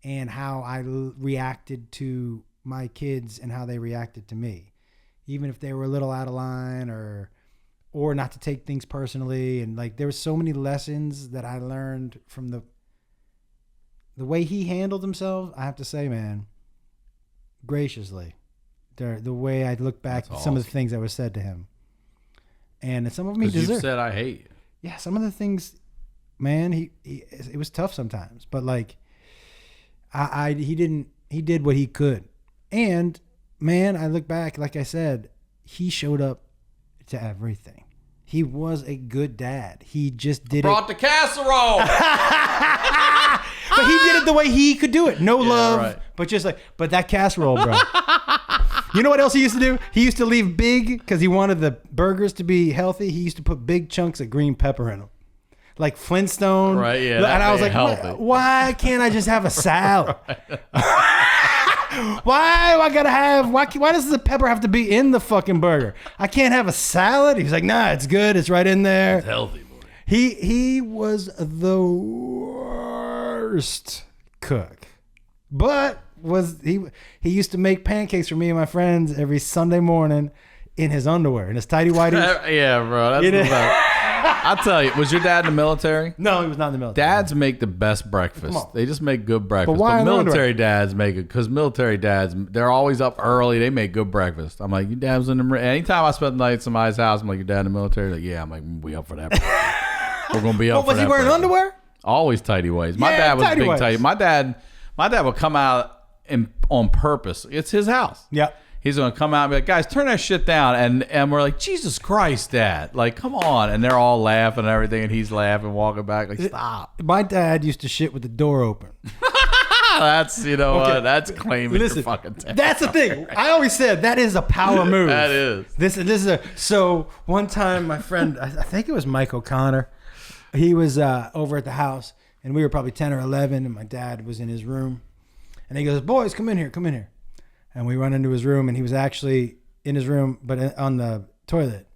and how I reacted to my kids and how they reacted to me, even if they were a little out of line or not to take things personally. And like, there were so many lessons that I learned from the way he handled himself. I have to say, man, graciously, the way I look back at some of the things that were said to him, and some of them he deserved. You said I hate you. Yeah, some of the things, man, it was tough sometimes, but like, he did what he could, and man, I look back, like I said, he showed up to everything. He was a good dad. He just did brought the casserole. But he did it the way he could do it. No love, right. but that casserole, bro. You know what else he used to do? He used to leave because he wanted the burgers to be healthy. He used to put big chunks of green pepper in them. Like Flintstone. Right, yeah. And I was like, why can't I just have a salad? Why does the pepper have to be in the fucking burger? I can't have a salad? He's like, nah, it's good. It's right in there. It's healthy, boy. He was the worst cook, but he used to make pancakes for me and my friends every Sunday morning in his underwear, in his tighty whities. Yeah, bro. That's the best. I'll tell you, was your dad in the military? No, he was not in the military. Dads make the best breakfast. They just make good breakfast. But why military dads make it, because military dads, they're always up early. They make good breakfast. I'm like, your dad's in the military. Anytime I spend the night at somebody's house, I'm like, your dad in the military? Like, yeah. I'm like, we up for that. We're going to be up for that. Was he wearing underwear? Always tighty whities. My dad was tighty big whities. tighty. My dad would come out on purpose. It's his house. Yeah. He's going to come out and be like, guys, turn that shit down. And we're like, Jesus Christ, Dad. Like, come on. And they're all laughing and everything. And he's laughing, walking back. Like, stop. My dad used to shit with the door open. That's, what? That's claiming your fucking dad. That's the thing. I always said that is a power move. That is. This is so one time my friend, I think it was Mike O'Connor, he was over at the house and we were probably 10 or 11 and my dad was in his room and he goes, boys, come in here. And we run into his room and he was actually in his room, but on the toilet,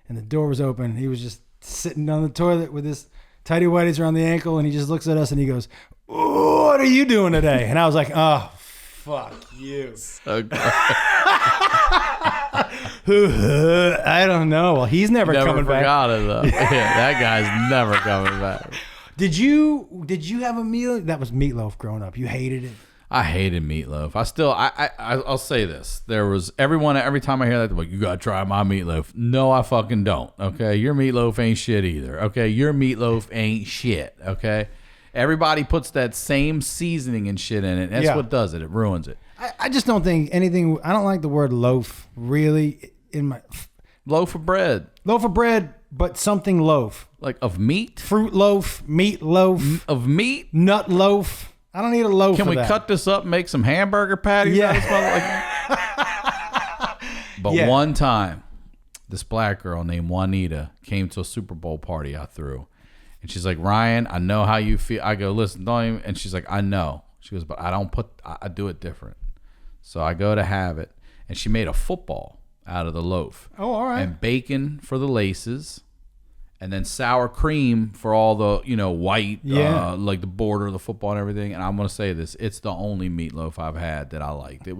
and the door was open. He was just sitting on the toilet with his tighty whities around the ankle. And he just looks at us and he goes, what are you doing today? And I was like, oh, fuck you. So good. I don't know. Well, he's never coming back. Forgot it though. Yeah, that guy's never coming back. Did you have a meal that was meatloaf growing up? You hated it. I hated meatloaf. I'll say this. There was every time I hear that, they're like, you gotta try my meatloaf. No, I fucking don't. Okay, your meatloaf ain't shit either. Okay, your meatloaf ain't shit. Okay, everybody puts that same seasoning and shit in it. That's what does it. It ruins it. I just don't think anything. I don't like the word loaf really in my loaf of bread. Loaf of bread, but something loaf. Like of meat? Fruit loaf, meat loaf. Of meat? Nut loaf. I don't need a loaf. Can we cut this up and make some hamburger patties? Yeah. But one time, this black girl named Juanita came to a Super Bowl party I threw. And she's like, Ryan, I know how you feel. I go, listen, don't even. And she's like, I know. She goes, but I do it different. So I go to have it. And she made a football out of the loaf. Oh, all right. And bacon for the laces. And then sour cream for all the, white, like the border of the football and everything. And I'm going to say this. It's the only meatloaf I've had that I liked. It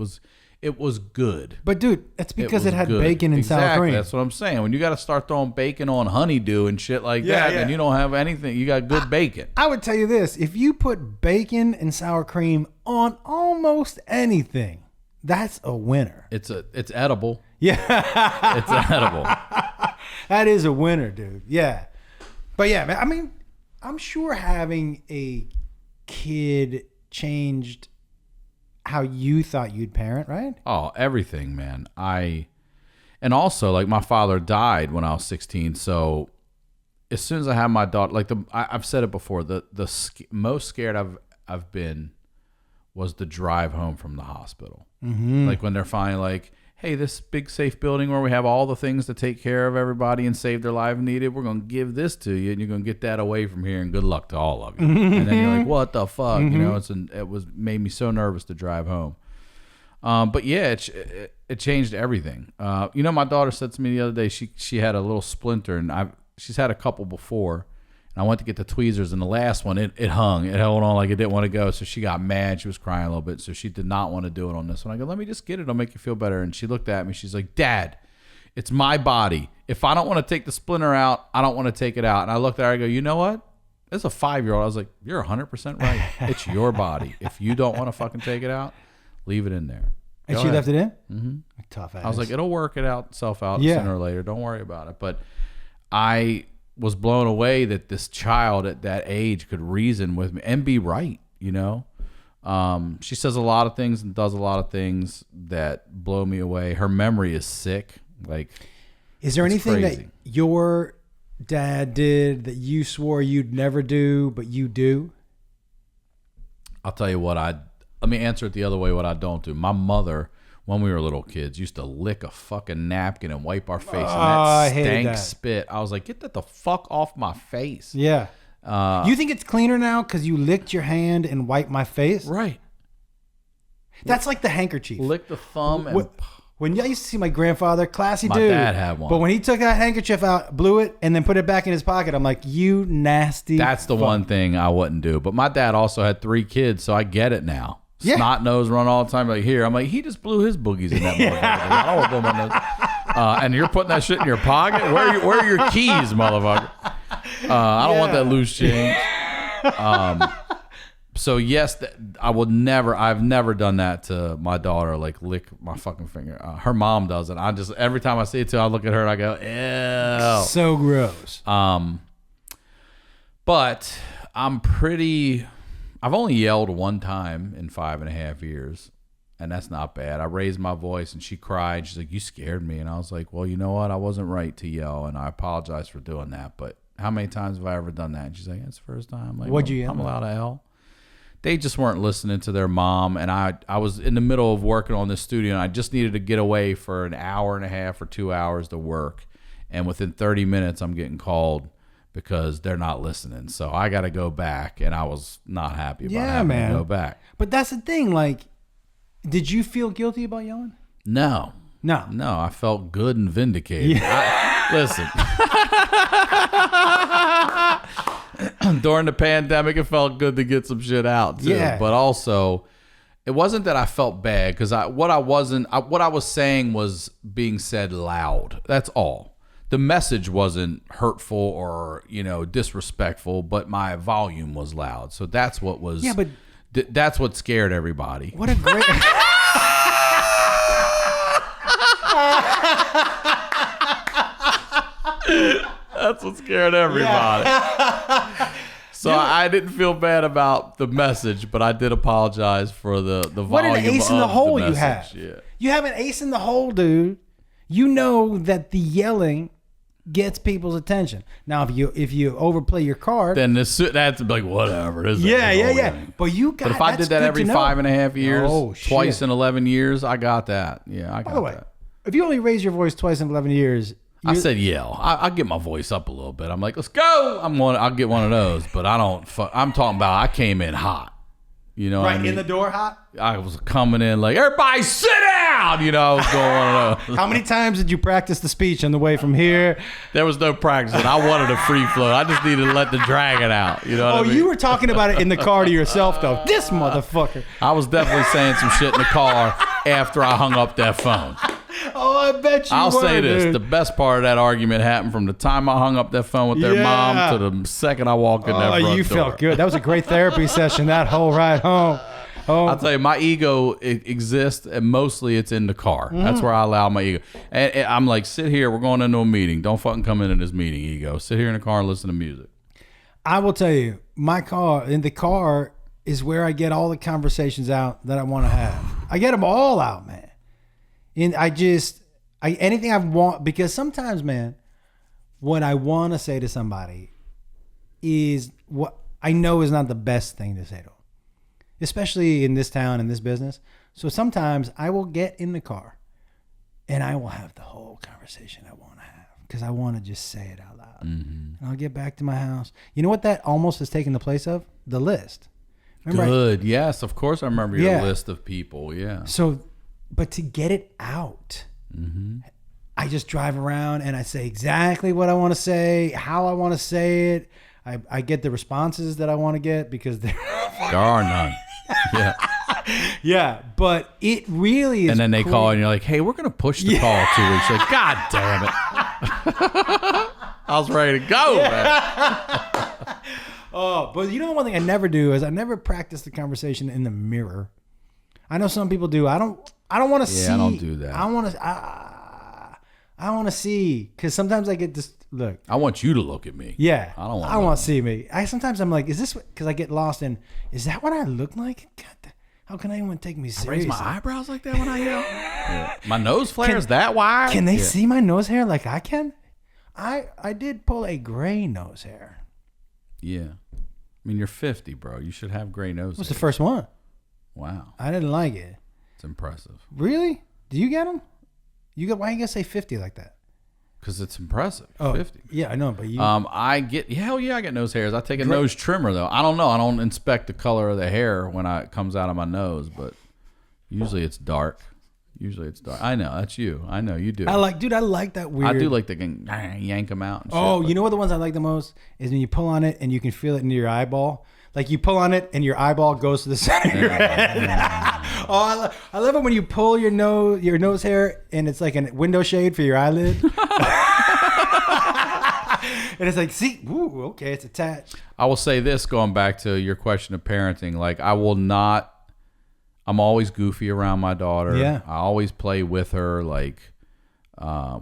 was good. But, dude, that's because it had good. bacon and sour cream. That's what I'm saying. When you got to start throwing bacon on HoneyDew and shit like that, then you don't have anything. You got good bacon. I would tell you this. If you put bacon and sour cream on almost anything, that's a winner. It's edible. Yeah. It's edible. That is a winner, dude. Yeah. But yeah, man, I mean, I'm sure having a kid changed how you thought you'd parent, right? Oh, everything, man. And also, like, my father died when I was 16. So as soon as I had my daughter, like I've said it before, the most scared I've been was the drive home from the hospital. Mm-hmm. Like when they're finally like, hey, this big safe building where we have all the things to take care of everybody and save their life needed, we're going to give this to you and you're going to get that away from here and good luck to all of you. And then you're like, what the fuck? Mm-hmm. It made me so nervous to drive home. But yeah, it changed everything. My daughter said to me the other day, she had a little splinter and she's had a couple before. And I went to get the tweezers and the last one, it hung. It held on like it didn't want to go. So she got mad. She was crying a little bit. So she did not want to do it on this one. I go, let me just get it. It'll make you feel better. And she looked at me. She's like, Dad, it's my body. If I don't want to take the splinter out, I don't want to take it out. And I looked at her. I go, you know what? As a 5-year-old, I was like, you're 100% right. It's your body. If you don't want to fucking take it out, leave it in there. And she left it in? Mm-hmm. Tough ass. I was like, it'll work itself out sooner or later. Don't worry about it. But I was blown away that this child at that age could reason with me and be right, She says a lot of things and does a lot of things that blow me away. Her memory is sick. Like, is there anything that your dad did that you swore you'd never do, but you do? I'll tell you what let me answer it the other way, what I don't do. My mother, when we were little kids, used to lick a fucking napkin and wipe our face. And that stank spit. I was like, get that the fuck off my face. Yeah. You think it's cleaner now because you licked your hand and wiped my face? Right. That's like the handkerchief. Lick the thumb. And when I used to see my grandfather, classy dude. My dad had one. But when he took that handkerchief out, blew it, and then put it back in his pocket, I'm like, you nasty. That's the one thing I wouldn't do. But my dad also had 3 kids, so I get it now. Yeah. Snot nose run all the time. Like, here, I'm like, he just blew his boogies in that motherfucker. I don't want to blow my nose. And you're putting that shit in your pocket? Where are your keys, motherfucker? I don't want that loose change. So yes, I've never done that to my daughter, like lick my fucking finger. Her mom does it. Every time I see it too, I look at her and I go, ew. So gross. But I've only yelled one time in 5.5 years, and that's not bad. I raised my voice, and she cried. She's like, you scared me. And I was like, well, you know what? I wasn't right to yell, and I apologize for doing that. But how many times have I ever done that? And she's like, it's the first time. I'm like, what'd you yell? I'm allowed to yell. They just weren't listening to their mom, and I was in the middle of working on this studio, and I just needed to get away for an hour and a half or 2 hours to work. And within 30 minutes, I'm getting called because they're not listening. So I got to go back, and I was not happy about having to go back. But that's the thing. Like, did you feel guilty about yelling? No. I felt good and vindicated. Yeah. Listen. During the pandemic, it felt good to get some shit out too. Yeah. But also, it wasn't that I felt bad because what I was saying was being said loud. That's all. The message wasn't hurtful or disrespectful, but my volume was loud. So that's what was. Yeah, but that's what scared everybody. What a great. That's what scared everybody. Yeah. So I didn't feel bad about the message, but I did apologize for the volume. What an ace in the hole you have. Yeah. You have an ace in the hole, dude. You know that the yelling gets people's attention. Now, if you overplay your card, then that's like whatever. Yeah. But if I did that every 5.5 years, twice in 11 years, I got that. Yeah, I got that. If you only raise your voice twice in 11 years, I said yell. I get my voice up a little bit. I'm like, let's go. I'll get one of those, but I don't. I'm talking about I came in hot. You know, right what I mean? in the door hot. I was coming in like, everybody sit down. You know, I was going one of those. How many times did you practice the speech on the way from here? There was no practicing. I wanted a free flow. I just needed to let the dragon out. You know what I mean? You were talking about it in the car to yourself, though. This motherfucker. I was definitely saying some shit in the car after I hung up that phone. Oh, I bet you I'll were, say this. dude. The best part of that argument happened from the time I hung up that phone with their mom to the second I walked in that front door. You felt good. That was a great therapy session, that whole ride home. Oh. I'll tell you, my ego exists, and mostly it's in the car. That's where I allow my ego. And I'm like, sit here. We're going into a meeting. Don't fucking come into this meeting, ego. Sit here in the car and listen to music. I will tell you, in the car is where I get all the conversations out that I want to have. I get them all out, man. And anything I want, because sometimes, man, what I want to say to somebody is what I know is not the best thing to say to them. Especially in this town, in this business. So sometimes I will get in the car and I will have the whole conversation I want to have because I want to just say it out loud. And I'll get back to my house. You know what that almost has taken the place of? The list. Remember Good. Yes, of course I remember your list of people. Yeah. So, but to get it out, I just drive around and I say exactly what I want to say, how I want to say it. I get the responses that I want to get because there are none. Yeah. Yeah, but it really is. And then they cool. call and you're like, hey, we're going to push the call 2 weeks. You're like, God damn it. I was ready to go, man. Oh, but you know one thing I never do is I never practice the conversation in the mirror. I know some people do. I don't want to see. Yeah, I don't do that. I want to see because sometimes I get this look. I want you to look at me. Yeah, I don't want. I want to see me. Sometimes I'm like, is this because I get lost in? Is that what I look like? God, how can anyone take me seriously? Raise my eyebrows like that when I yell. Yeah. My nose flares that wide. Can they see my nose hair like I can? I did pull a gray nose hair. Yeah, I mean you're 50, bro. You should have gray nose. What's the first one? Wow, I didn't like it. it's impressive. Really? Do you get them? Why you gonna say 50 like that? Because it's impressive. Oh, 50. Yeah, I know, but you. I get hell yeah, I get nose hairs. I take a nose trimmer though. I don't know. I don't inspect the color of the hair when it comes out of my nose, but usually it's dark. I know that's you. I know you do. I like that weird. I do like the yank them out. And oh, shit, you know what the ones I like the most is when you pull on it and you can feel it into your eyeball. Like you pull on it and your eyeball goes to the side of your head. Oh, I love it when you pull your nose hair and it's like a window shade for your eyelid. And it's like, see, ooh, okay, it's attached. I will say this, going back to your question of parenting, like I'm always goofy around my daughter. Yeah. I always play with her. Like,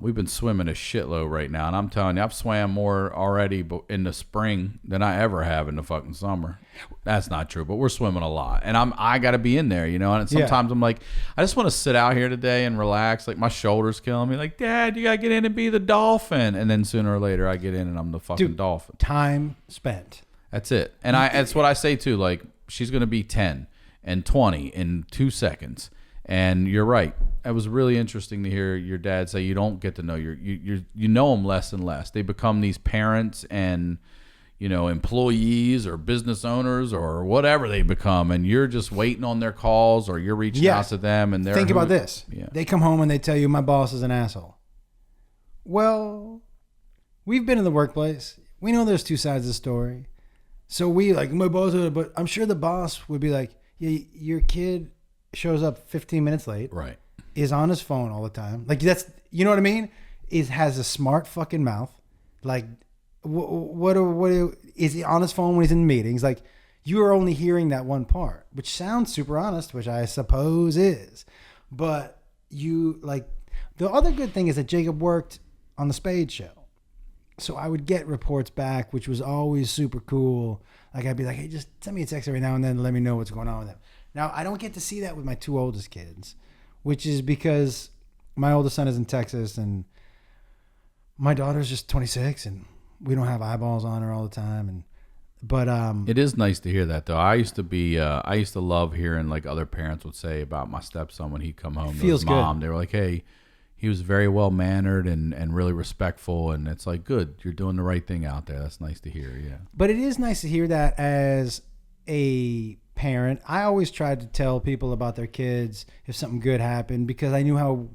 we've been swimming a shitload right now. And I'm telling you, I've swam more already in the spring than I ever have in the fucking summer. That's not true, but we're swimming a lot. And I got to be in there, you know? And sometimes I'm like, I just want to sit out here today and relax. Like, my shoulder's killing me. Like, Dad, you got to get in and be the dolphin. And then sooner or later, I get in and I'm the fucking dolphin. Time spent. That's it. And that's what I say, too. Like, she's going to be 10. And 20 in 2 seconds. And you're right. It was really interesting to hear your dad say you don't get to know you know them less and less. They become these parents and employees or business owners or whatever they become, and you're just waiting on their calls or you're reaching out to them. And think about this. Yeah. They come home and they tell you my boss is an asshole. Well, we've been in the workplace. We know there's two sides of the story. So we like my boss, but I'm sure the boss would be like, yeah, your kid shows up 15 minutes late. Right. Is on his phone all the time. Like that's, you know what I mean? Has a smart fucking mouth. Like, what is he on his phone when he's in meetings? Like, you are only hearing that one part, which sounds super honest, which I suppose is. But you like, the other good thing is that Jacob worked on the Spade show. So I would get reports back, which was always super cool. Like I'd be like, hey, just send me a text every now and then and let me know what's going on with him. Now, I don't get to see that with my two oldest kids, which is because my oldest son is in Texas and my daughter's just 26 and we don't have eyeballs on her all the time. But it is nice to hear that though. I used to love hearing like other parents would say about my stepson when he'd come home to his mom. They were like, hey, he was very well mannered and really respectful. And it's like, good, you're doing the right thing out there. That's nice to hear. Yeah. But it is nice to hear that as a parent. I always tried to tell people about their kids if something good happened, because I knew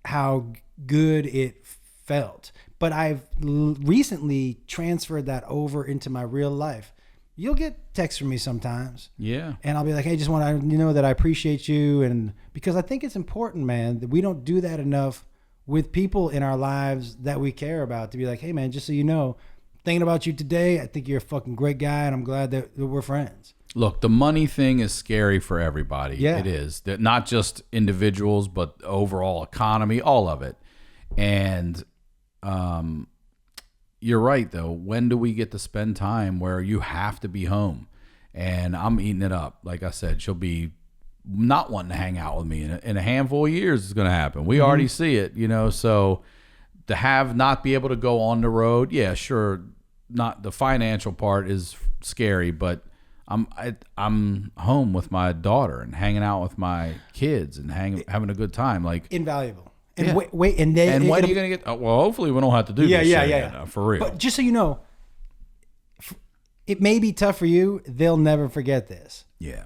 how good it felt. But I've recently transferred that over into my real life. You'll get texts from me sometimes. Yeah. And I'll be like, hey, just want to know that I appreciate you. And because I think it's important, man, that we don't do that enough with people in our lives that we care about, to be like, hey, man, just so you know, thinking about you today, I think you're a fucking great guy, and I'm glad that we're friends. Look, the money thing is scary for everybody. Yeah. It is. Not just individuals, but the overall economy, all of it. And you're right, though. When do we get to spend time where you have to be home? And I'm eating it up. Like I said, she'll be not wanting to hang out with me in a handful of years. It's going to happen. We already see it, so to not be able to go on the road, yeah, sure. Not the financial part is scary, but I'm home with my daughter and hanging out with my kids and having a good time. Like, invaluable. And yeah. wait, and when are you gonna get? Well, hopefully we don't have to do this. Yeah, for real. But just so you know, it may be tough for you. They'll never forget this. Yeah.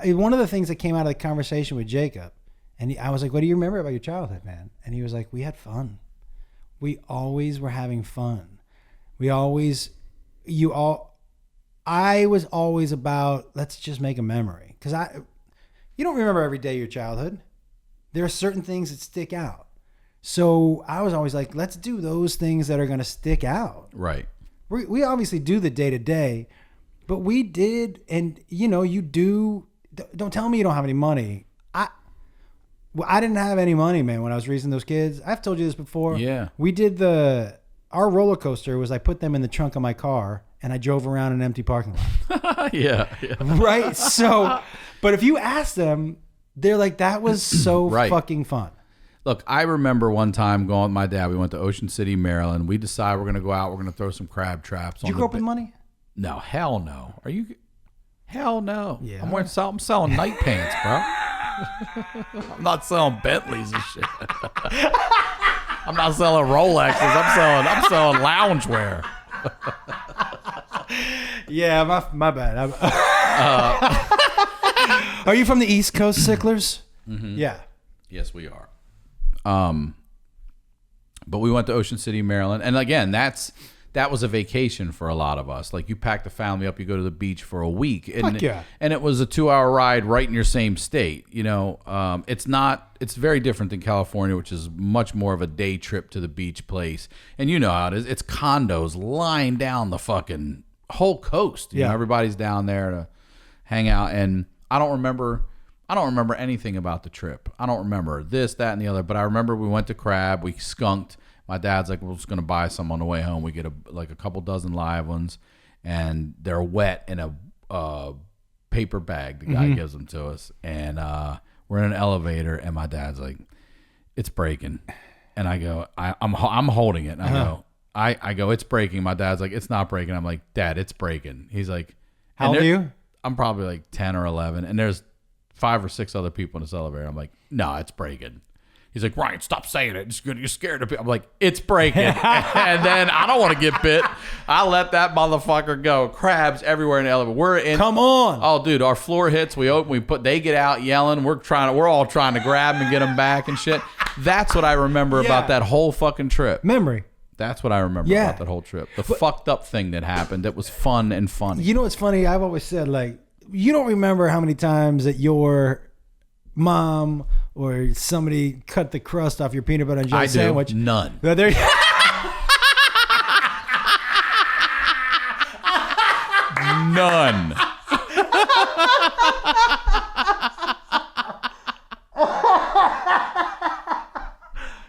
One of the things that came out of the conversation with Jacob, and I was like, "What do you remember about your childhood, man?" And he was like, "We had fun. We always were having fun. I was always about, let's just make a memory, because you don't remember every day of your childhood. There are certain things that stick out." So I was always like, let's do those things that are going to stick out. Right. We obviously do the day to day, but we did. And you do. Don't tell me you don't have any money. I didn't have any money, man, when I was raising those kids. I've told you this before. Yeah. We did our roller coaster was I put them in the trunk of my car and I drove around an empty parking lot. Yeah. Right. So, but if you ask them, they're like, that was so fucking fun. Look, I remember one time going with my dad. We went to Ocean City, Maryland. We decided we're going to go out. We're going to throw some crab traps. Did you grow up with money? No, hell no. Are you? Hell no. Yeah. I'm selling Nightpants, bro. I'm not selling Bentleys and shit. I'm not selling Rolexes. I'm selling loungewear. Yeah, my bad. Are you from the East Coast, Sicklers? Mm-hmm. Yeah. Yes, we are. But we went to Ocean City, Maryland, and again, that was a vacation for a lot of us. Like, you pack the family up, you go to the beach for a week, and and it was a 2-hour ride right in your same state. It's very different than California, which is much more of a day trip to the beach place. And you know how it is. It's condos lying down the fucking whole coast. You know, everybody's down there to hang out, and I don't remember anything about the trip. I don't remember this, that, and the other. But I remember we went to Crab. We skunked. My dad's like, we're just going to buy some on the way home. We get a couple dozen live ones, and they're wet in a paper bag. The guy gives them to us. And we're in an elevator, and my dad's like, it's breaking. And I go, I'm holding it. And I go, it's breaking. My dad's like, it's not breaking. I'm like, Dad, it's breaking. He's like, how old are you? I'm probably like 10 or 11. And there's 5 or 6 other people in this elevator. I'm like, no, it's breaking. He's like, Ryan, stop saying it. You're scared of people. I'm like, it's breaking. And then I don't want to get bit. I let that motherfucker go. Crabs everywhere in the elevator. Come on. Oh, dude, our floor hits. We open. They get out yelling. We're all trying to grab them and get them back and shit. That's what I remember about that whole fucking trip. Memory. That's what I remember about that whole trip. The fucked up thing that happened that was fun and funny. You know what's funny? I've always said, like, you don't remember how many times that your mom or somebody cut the crust off your peanut butter and jelly sandwich. None. None.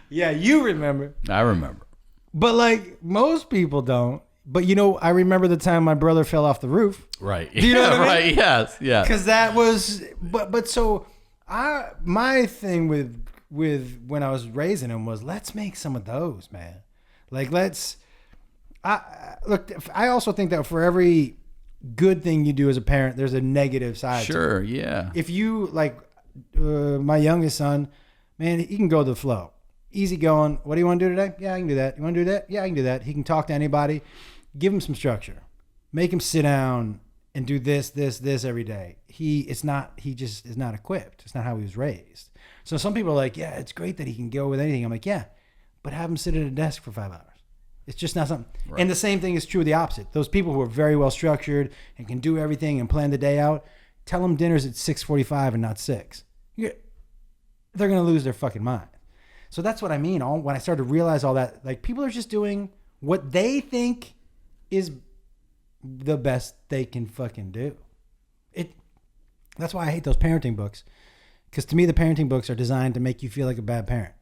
Yeah, you remember. I remember. But like most people don't. But I remember the time my brother fell off the roof. Right. Do you know what I mean? Right. Yes. Yeah. Because that was, but so my thing with when I was raising him was, let's make some of those, man. Like, I also think that for every good thing you do as a parent, there's a negative side. Sure. To it. Yeah. If you my youngest son, man, he can go to the flow. Easy going. What do you want to do today? Yeah, I can do that. You want to do that? Yeah, I can do that. He can talk to anybody. Give him some structure. Make him sit down and do this every day. He just is not equipped. It's not how he was raised. So some people are like, yeah, it's great that he can go with anything. I'm like, yeah, but have him sit at a desk for 5 hours. It's just not something. Right. And the same thing is true of the opposite. Those people who are very well structured and can do everything and plan the day out, tell them dinner's at 6:45 and not 6. They're going to lose their fucking mind. So that's what I mean. When I started to realize all that, like, people are just doing what they think is the best they can fucking do. That's why I hate those parenting books. Because to me, the parenting books are designed to make you feel like a bad parent.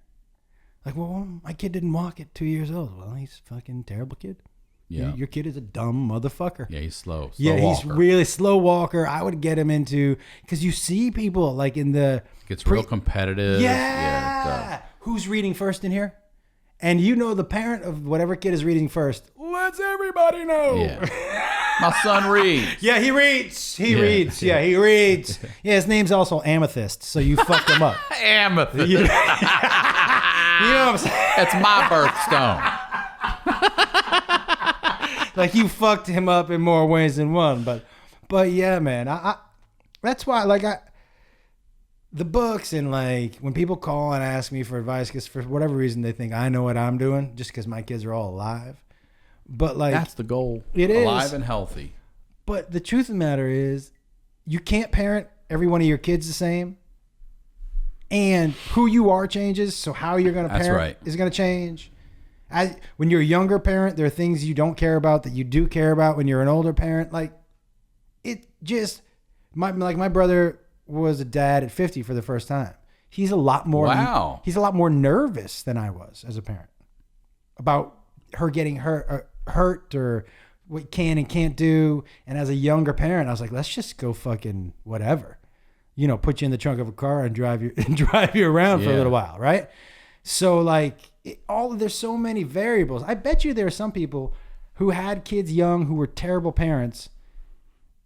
Like, well, my kid didn't walk at 2 years old. Well, he's a fucking terrible kid. Yeah. Your kid is a dumb motherfucker. Yeah, he's slow yeah, walker. He's really slow walker. I would get him into, because you see people like in the... Gets real competitive. Yeah. Who's reading first in here? And you know the parent of whatever kid is reading first. Let's everybody know. Yeah. My son reads. Yeah, he reads. He reads. Yeah, he reads. Yeah, his name's also Amethyst, so you fucked him up. Amethyst. You know what I'm saying? That's my birthstone. Like, you fucked him up in more ways than one. But yeah, man. I that's why, like, the books, and like when people call and ask me for advice, because for whatever reason they think I know what I'm doing, just because my kids are all alive. But like, that's the goal. It is alive and healthy. But the truth of the matter is, you can't parent every one of your kids the same, and who you are changes. So how you're going to parent is going to change. When you're a younger parent, there are things you don't care about that you do care about when you're an older parent. Like, it just my brother was a dad at 50 for the first time. He's a lot more. Wow. He's a lot more nervous than I was as a parent about her getting hurt or what can and can't do. And as a younger parent, I was like, let's just go fucking whatever, put you in the trunk of a car and drive you around for a little while. Right. So like there's so many variables. I bet you there are some people who had kids young, who were terrible parents,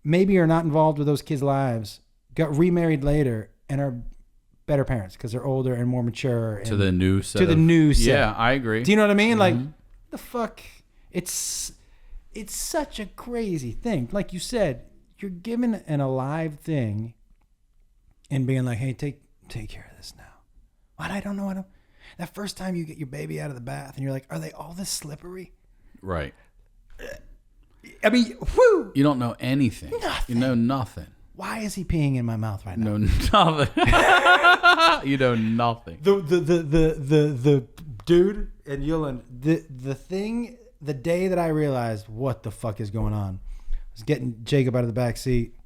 maybe are not involved with those kids' lives, got remarried later, and are better parents because they're older and more mature. And to the new set. Yeah, I agree. Do you know what I mean? Mm-hmm. Like, the fuck? It's such a crazy thing. Like you said, you're given an alive thing and being like, hey, take care of this now. What? I don't know. That first time you get your baby out of the bath and you're like, are they all this slippery? Right. I mean, whoo! You don't know anything. Nothing. You know nothing. Why is he peeing in my mouth right now? No, nothing. You know nothing. The dude and Yulin, the day that I realized what the fuck is going on, I was getting Jacob out of the back seat,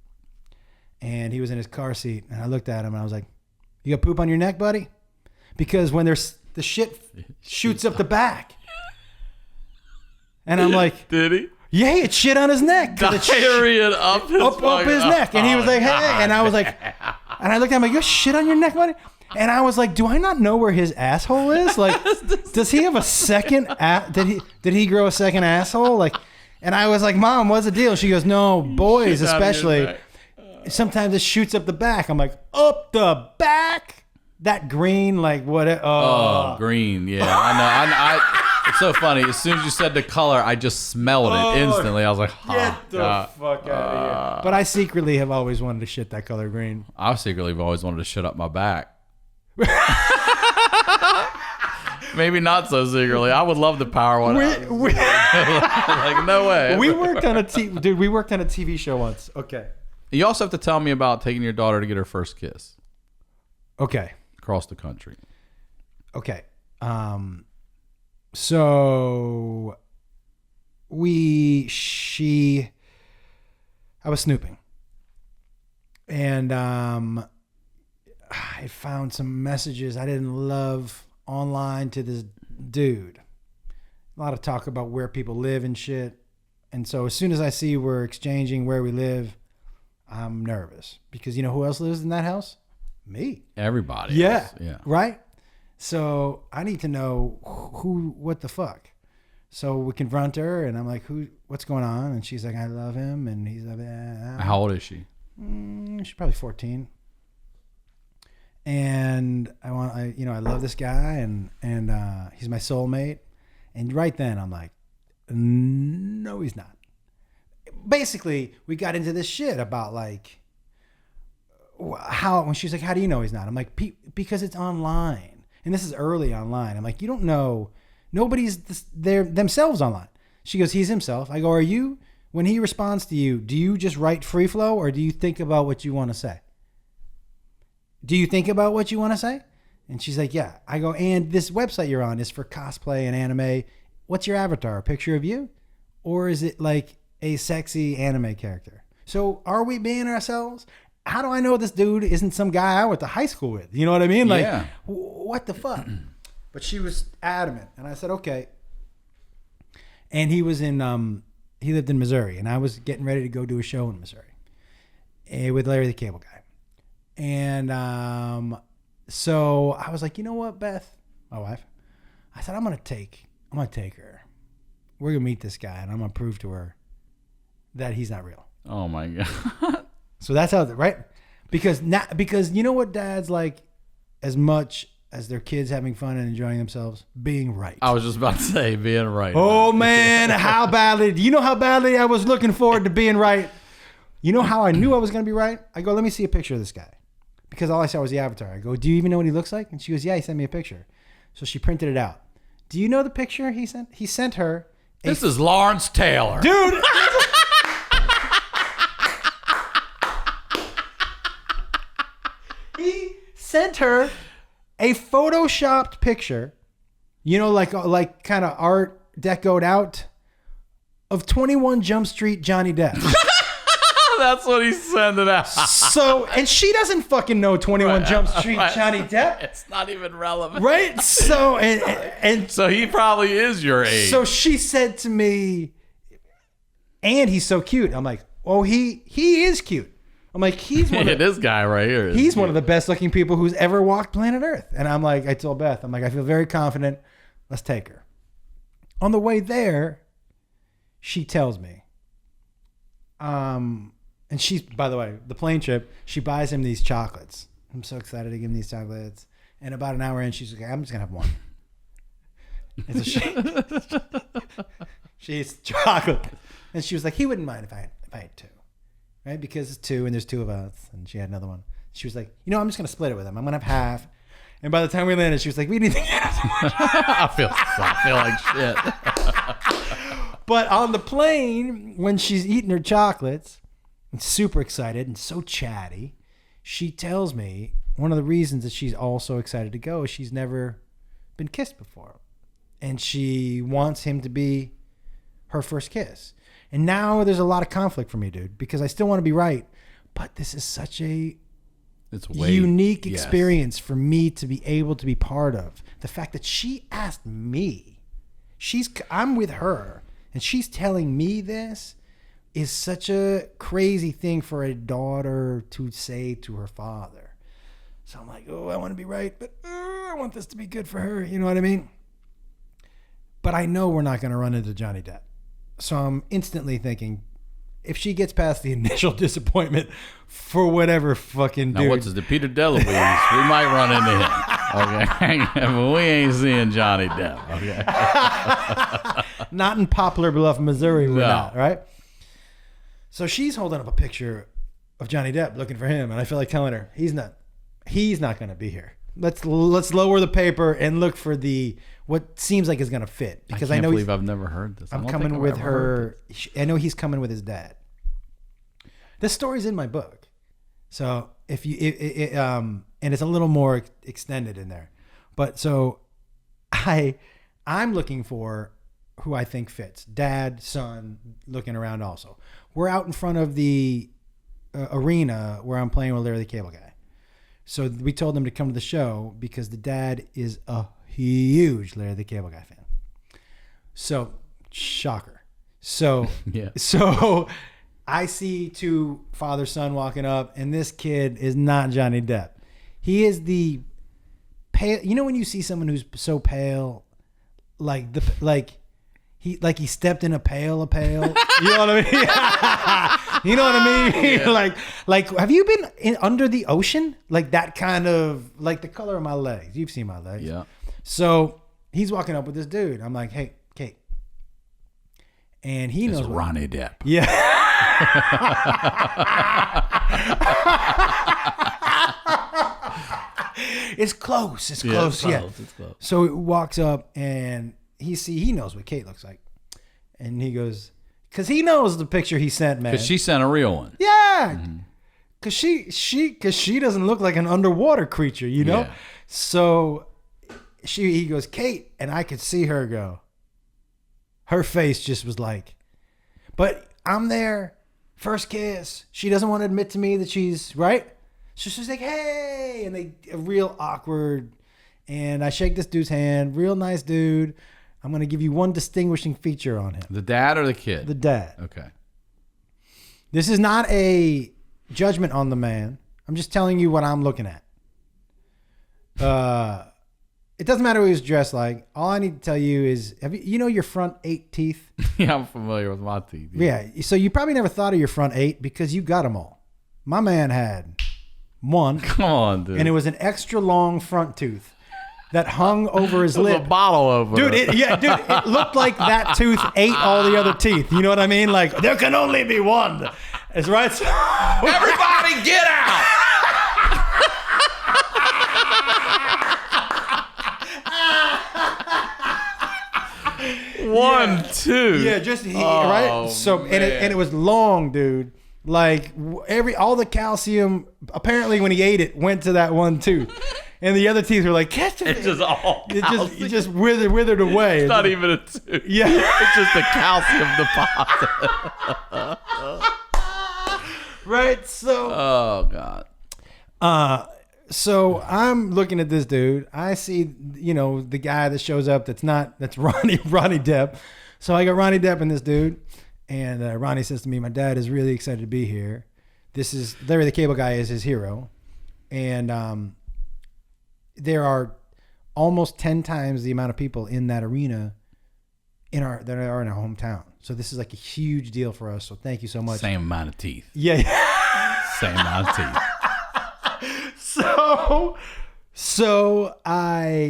and he was in his car seat, and I looked at him and I was like, you got poop on your neck, buddy? Because when there's the shit shoots up the back. And I'm like, did he? Yeah, it shit on his neck. Diarrhea up his neck. And he was like, hey. And I was like, and I looked at him like, you got shit on your neck, buddy? And I was like, do I not know where his asshole is? Like, does he have a second, did he grow a second asshole? Like, and I was like, Mom, what's the deal? She goes, no, boys especially, sometimes it shoots up the back. I'm like, up the back? That green, like what? Oh, green. Yeah, I know. It's so funny. As soon as you said the color, I just smelled it instantly. I was like, get the fuck out of here. But I secretly have always wanted to shit that color green. I secretly have always wanted to shit up my back. Maybe not so secretly. I would love to power one out. Like, no way. We worked on a TV show once. Okay. You also have to tell me about taking your daughter to get her first kiss. Okay. Across the country. Okay. So I was snooping, and I found some messages I didn't love online to this dude. A lot of talk about where people live and shit. And so as soon as I see we're exchanging where we live, I'm nervous because you know who else lives in that house? Me. Everybody. Yeah. Else. Yeah. Right? So I need to know what the fuck. So we confront her and I'm like, what's going on? And she's like, I love him. And he's like, How old is she? She's probably 14. and I love this guy, and he's my soulmate. And right then I'm like, no, he's not. Basically, we got into this shit about like when she's like, how do you know he's not? I'm like, because it's online, and this is early online. I'm like, you don't know, nobody's they're themselves online. She goes, he's himself. I go, are you? When he responds to you, do you just write free flow, or do you think about what you want to say? Do you think about what you want to say? And she's like, yeah. I go, and this website you're on is for cosplay and anime. What's your avatar? A picture of you? Or is it like a sexy anime character? So are we being ourselves? How do I know this dude isn't some guy I went to high school with? You know what I mean? Like, yeah. What the fuck? But she was adamant. And I said, okay. And he was he lived in Missouri, and I was getting ready to go do a show in Missouri with Larry the Cable Guy. And so I was like, you know what, Beth, my wife, I said, I'm gonna take her. We're gonna meet this guy, and I'm gonna prove to her that he's not real. Oh my God. So that's how, right? Because you know what dads like as much as their kids having fun and enjoying themselves? Being right. I was just about to say being right. Oh man, do you know how badly I was looking forward to being right? You know how I knew I was gonna be right? I go, let me see a picture of this guy. Because all I saw was the avatar. I go, do you even know what he looks like? And she goes, yeah, he sent me a picture. So she printed it out. Do you know the picture he sent? He sent her. This is Lawrence Taylor. Dude. He sent her a photoshopped picture, like kind of art decoed out of 21 Jump Street Johnny Depp. That's what he's sending out. So, and she doesn't fucking know 21 Jump Street Johnny Depp. It's not even relevant. Right? So, and so he probably is your age. So she said to me, and he's so cute. I'm like, oh, he is cute. I'm like, he's one of this guy right here. He's one of the best looking people who's ever walked planet Earth. And I'm like, I told Beth, I'm like, I feel very confident. Let's take her. On the way there, she tells me, and she's, by the way, the plane trip, she buys him these chocolates. I'm so excited to give him these chocolates. And about an hour in, she's like, I'm just going to have one. It's a shame. She's chocolate. And she was like, he wouldn't mind if I had two. Right? Because it's two and there's two of us. And she had another one. She was like, I'm just going to split it with him. I'm going to have half. And by the time we landed, she was like, we need to get I feel like shit. But on the plane, when she's eating her chocolates, and super excited and so chatty, she tells me one of the reasons that she's all so excited to go is she's never been kissed before. And she wants him to be her first kiss. And now there's a lot of conflict for me, dude, because I still want to be right. But this is such a unique experience for me to be able to be part of. The fact that she asked me, I'm with her, and she's telling me this is such a crazy thing for a daughter to say to her father. So I'm like, oh, I want to be right, but I want this to be good for her. You know what I mean? But I know we're not going to run into Johnny Depp. So I'm instantly thinking, if she gets past the initial disappointment for whatever fucking dude. Now, what's this? Peter DeLuise. We might run into him. Okay. But we ain't seeing Johnny Depp. Okay. Not in Poplar Bluff, Missouri. We're not, right? So she's holding up a picture of Johnny Depp looking for him. And I feel like telling her, he's not going to be here. Let's lower the paper and look for what seems like is going to fit. Because I believe I've never heard this. I'm coming with her. I know he's coming with his dad. This story's in my book. So if you, and it's a little more extended in there. But so I'm looking for who I think fits. Dad, son, looking around also. We're out in front of the arena where I'm playing with Larry the Cable Guy. So we told them to come to the show because the dad is a huge Larry the Cable Guy fan. So, shocker. So, yeah. So I see two father-son walking up, and this kid is not Johnny Depp. He is the pale. You know when you see someone who's so pale, he stepped in a pail. You know what I mean? You know what I mean? like, have you been under the ocean? Like that kind of, like the color of my legs. You've seen my legs. Yeah. So he's walking up with this dude. I'm like, hey, Kate. And he knows. It's Ronnie Depp. Yeah. It's close. It's close. Yeah. It's close. So he walks up and he knows what Kate looks like. And he goes, because he knows the picture he sent, man. Because she sent a real one. Yeah. Because she doesn't look like an underwater creature, you know? Yeah. So he goes, Kate, and I could see her go. Her face just was like, but I'm there, first kiss. She doesn't want to admit to me that she's right. So she's like, hey, and they real awkward. And I shake this dude's hand, real nice dude. I'm going to give you one distinguishing feature on him. The dad or the kid? The dad. Okay. This is not a judgment on the man. I'm just telling you what I'm looking at. It doesn't matter what he was dressed like. All I need to tell you is, you know your front 8 teeth? Yeah, I'm familiar with my teeth. Yeah. So you probably never thought of your front 8 because you got them all. My man had one. Come on, dude. And it was an extra long front tooth that hung over his lip. A bottle over Dude, it. It looked like that tooth ate all the other teeth. You know what I mean? Like, there can only be one. It's right. Everybody get out! One, two. Yeah, just right. So and it was long, dude. Like all the calcium apparently when he ate it went to that one tooth, and the other teeth were like catch it. It's just all. It just withered away. It's not even a tooth. Yeah, it's just a calcium deposit. Right. So. Oh God. So I'm looking at this dude. I see, the guy that shows up that's Ronnie Depp. So I got Ronnie Depp and this dude. And Ronnie says to me, my dad is really excited to be here. This is Larry the Cable Guy is his hero. And there are almost 10 times the amount of people in that arena that are in our hometown. So this is like a huge deal for us. So thank you so much. Same amount of teeth. Yeah. Same amount of teeth. So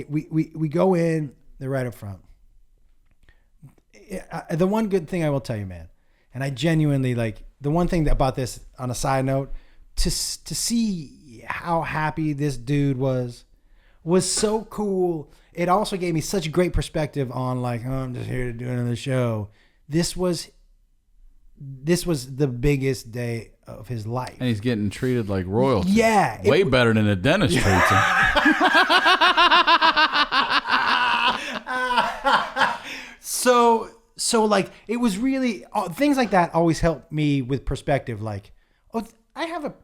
we go in. They're right up front. The one good thing I will tell you, man, and I genuinely like the one thing about this on a side note, to see how happy this dude was so cool. It also gave me such great perspective on like, oh, I'm just here to do another show. This was the biggest day of his life. And he's getting treated like royalty. Yeah. Way better than a dentist treats him. So like, it was really, things like that always help me with perspective. Like, oh, I have a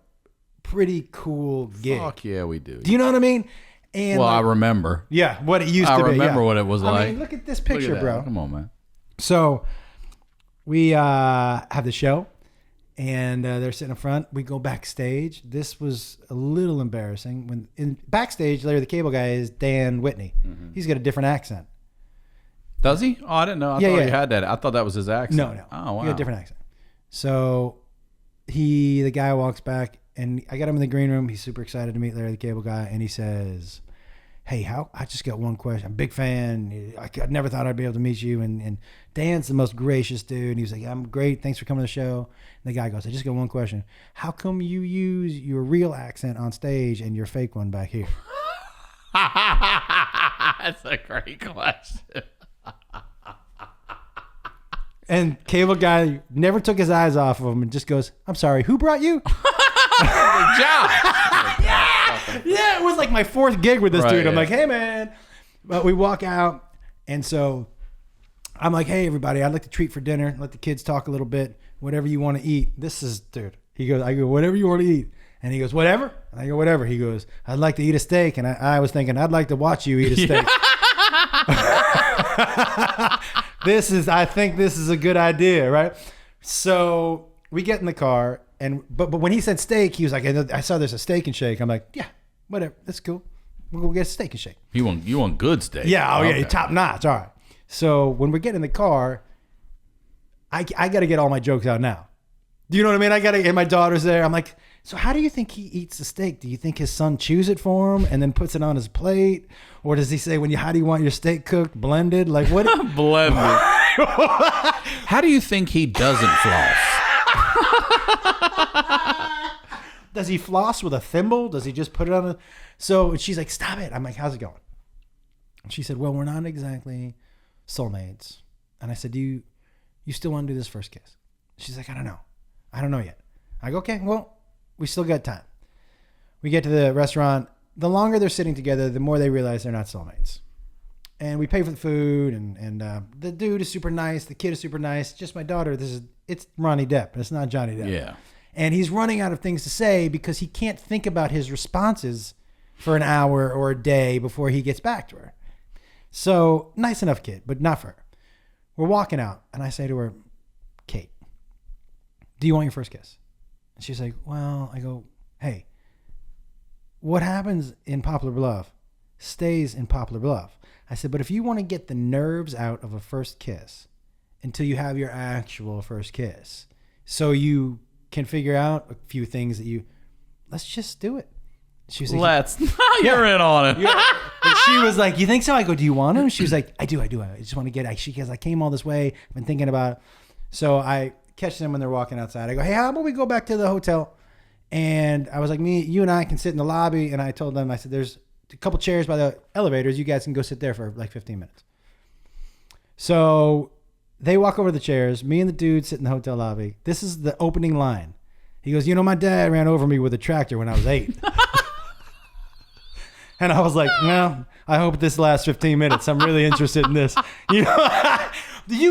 pretty cool gig. Fuck yeah, we do. Do you know what I mean? And I remember. Yeah, what it used to be. I remember yeah. what it was like. I mean, look at this picture, Look at that. bro. Come on, man. So we have the show, and they're sitting in front. We go backstage. This was a little embarrassing. When in backstage, Larry the Cable Guy is Dan Whitney. Mm-hmm. He's got a different accent. Does he? Oh, I didn't know. I thought he had that. I thought that was his accent. No. Oh, wow. He got a different accent. So the guy walks back, and I got him in the green room. He's super excited to meet Larry the Cable Guy, and he says, hey, I just got one question. I'm a big fan. I never thought I'd be able to meet you. And Dan's the most gracious dude. And he was like, I'm great. Thanks for coming to the show. And the guy goes, I just got one question. How come you use your real accent on stage and your fake one back here? That's a great question. And Cable Guy never took his eyes off of him and just goes, I'm sorry, who brought you? Good job. Yeah, it was like my 4th gig with this dude. I'm yeah. like, hey, man. But we walk out, and so I'm like, hey, everybody, I'd like to treat for dinner. Let the kids talk a little bit. Whatever you want to eat. This is, dude. I go, whatever you want to eat. And he goes, whatever? And I go, whatever. He goes, I'd like to eat a steak. And I was thinking, I'd like to watch you eat a steak. I think this is a good idea, right? So we get in the car, but when he said steak, he was like, I saw there's a steak and shake. I'm like, yeah, whatever, that's cool. We'll go get a steak and shake. You want good steak? Yeah, yeah, top notch. All right. So when we get in the car, I got to get all my jokes out now. Do you know what I mean? And my daughter's there. I'm like, so how do you think he eats the steak? Do you think his son chews it for him and then puts it on his plate? Or does he say, how do you want your steak cooked? Blended? Like what? Blended. How do you think he doesn't floss? Does he floss with a thimble? Does he just put it on a... So she's like, stop it. I'm like, how's it going? And she said, well, we're not exactly soulmates. And I said, do you still want to do this first kiss? She's like, I don't know. I don't know yet. I go, okay, well, we still got time. We get to the restaurant. The longer they're sitting together, the more they realize they're not soulmates. And we pay for the food, and the dude is super nice. The kid is super nice. Just my daughter, it's Ronnie Depp. It's not Johnny Depp. Yeah. And he's running out of things to say because he can't think about his responses for an hour or a day before he gets back to her. So, nice enough kid, but not for her. We're walking out, and I say to her, Kate, do you want your first kiss? And she's like, well, I go, hey, what happens in Poplar Bluff stays in Poplar Bluff. I said, but if you want to get the nerves out of a first kiss until you have your actual first kiss, so you can figure out a few things let's just do it. She was like, you're in on it. And she was like, you think so? I go, do you want him? She was like, I do. I just want to get, she goes, I came all this way. I've been thinking about it. So I catch them when they're walking outside. I go, hey, how about we go back to the hotel? And I was like, you and I can sit in the lobby. And I told them, I said, there's a couple chairs by the elevators. You guys can go sit there for like 15 minutes. So they walk over to the chairs. Me and the dude sit in the hotel lobby. This is the opening line. He goes, my dad ran over me with a tractor when I was 8. And I was like, well, I hope this lasts 15 minutes. I'm really interested in this. You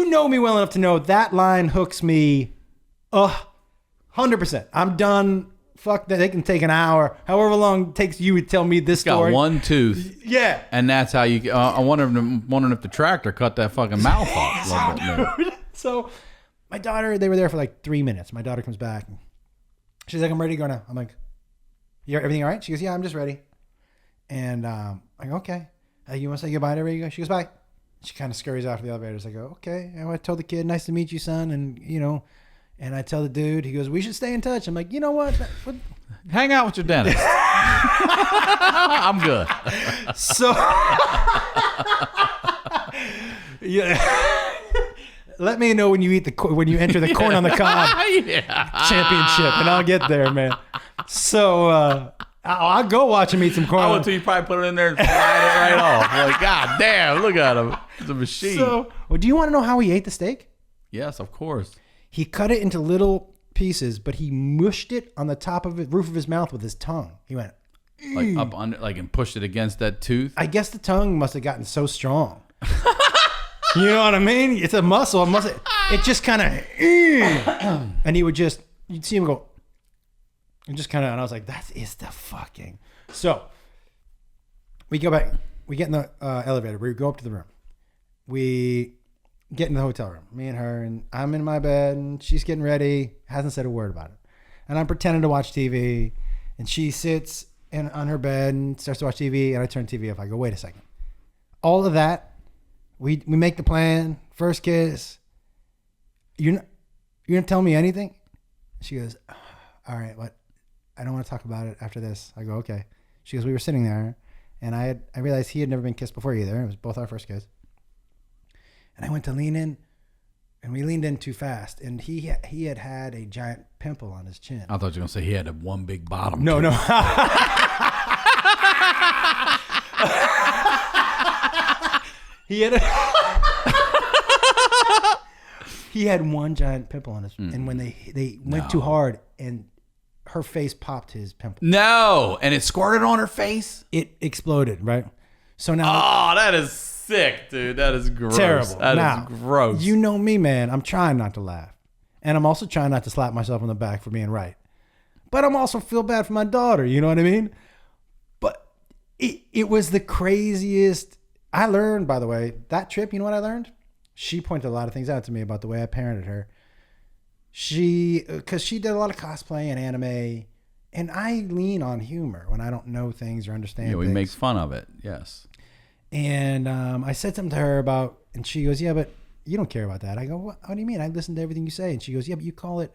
know me well enough to know that line hooks me 100%. I'm done. Fuck that. They can take an hour, however long it takes you to tell me this story. Got one tooth. Yeah. And that's how you... I'm wondering if the tractor cut that fucking mouth off a little bit. So my daughter, they were there for like 3 minutes. My daughter comes back. And she's like, I'm ready to go now. I'm like, everything all right? She goes, yeah, I'm just ready. And I go, okay. You want to say goodbye to everybody? She goes, bye. She kind of scurries out to the elevators. I go, okay. And I told the kid, nice to meet you, son. And, and I tell the dude, he goes, we should stay in touch. I'm like, you know what? Hang out with your dentist. I'm good. So, yeah. Let me know when you enter the corn on the cob championship, and I'll get there, man. So, I'll go watch him eat some corn. I went till you probably put it in there and slide it right off. Like, God damn, look at him. It's a machine. So, do you want to know how he ate the steak? Yes, of course. He cut it into little pieces, but he mushed it on the top of the roof of his mouth with his tongue. He went like up under, like, and pushed it against that tooth. I guess the tongue must have gotten so strong. You know what I mean? It's a muscle. It just kind of, and you'd see him go. And just kind of, and I was like, that is the fucking. So we go back, we get in the elevator, we go up to the room. We get in the hotel room, me and her, and I'm in my bed, and she's getting ready, hasn't said a word about it. And I'm pretending to watch TV, and she sits on her bed and starts to watch TV, and I turn TV off. I go, wait a second. All of that, we make the plan, first kiss. You're gonna tell me anything? She goes, all right, what? I don't want to talk about it after this. I go, okay. She goes, we were sitting there, and I realized he had never been kissed before either. It was both our first kiss. And I went to lean in, and we leaned in too fast, and he had a giant pimple on his chin. I thought you were going to say he had one big bottom. No. He had one giant pimple on his, and when they went too hard, and her face popped his pimple. No, and it squirted on her face? It exploded, right? So now... Oh, that is sick, dude. That is gross. Terrible. That is gross. You know me, man. I'm trying not to laugh. And I'm also trying not to slap myself on the back for being right. But I'm also feel bad for my daughter. You know what I mean? But it was the craziest... I learned, by the way, that trip, you know what I learned? She pointed a lot of things out to me about the way I parented her. Because she did a lot of cosplay and anime, and I lean on humor when I don't know things or understand things. Yeah, we make fun of it, yes. And I said something to her about, and she goes, yeah, but you don't care about that. I go, what do you mean? I listen to everything you say. And she goes, yeah, but you call it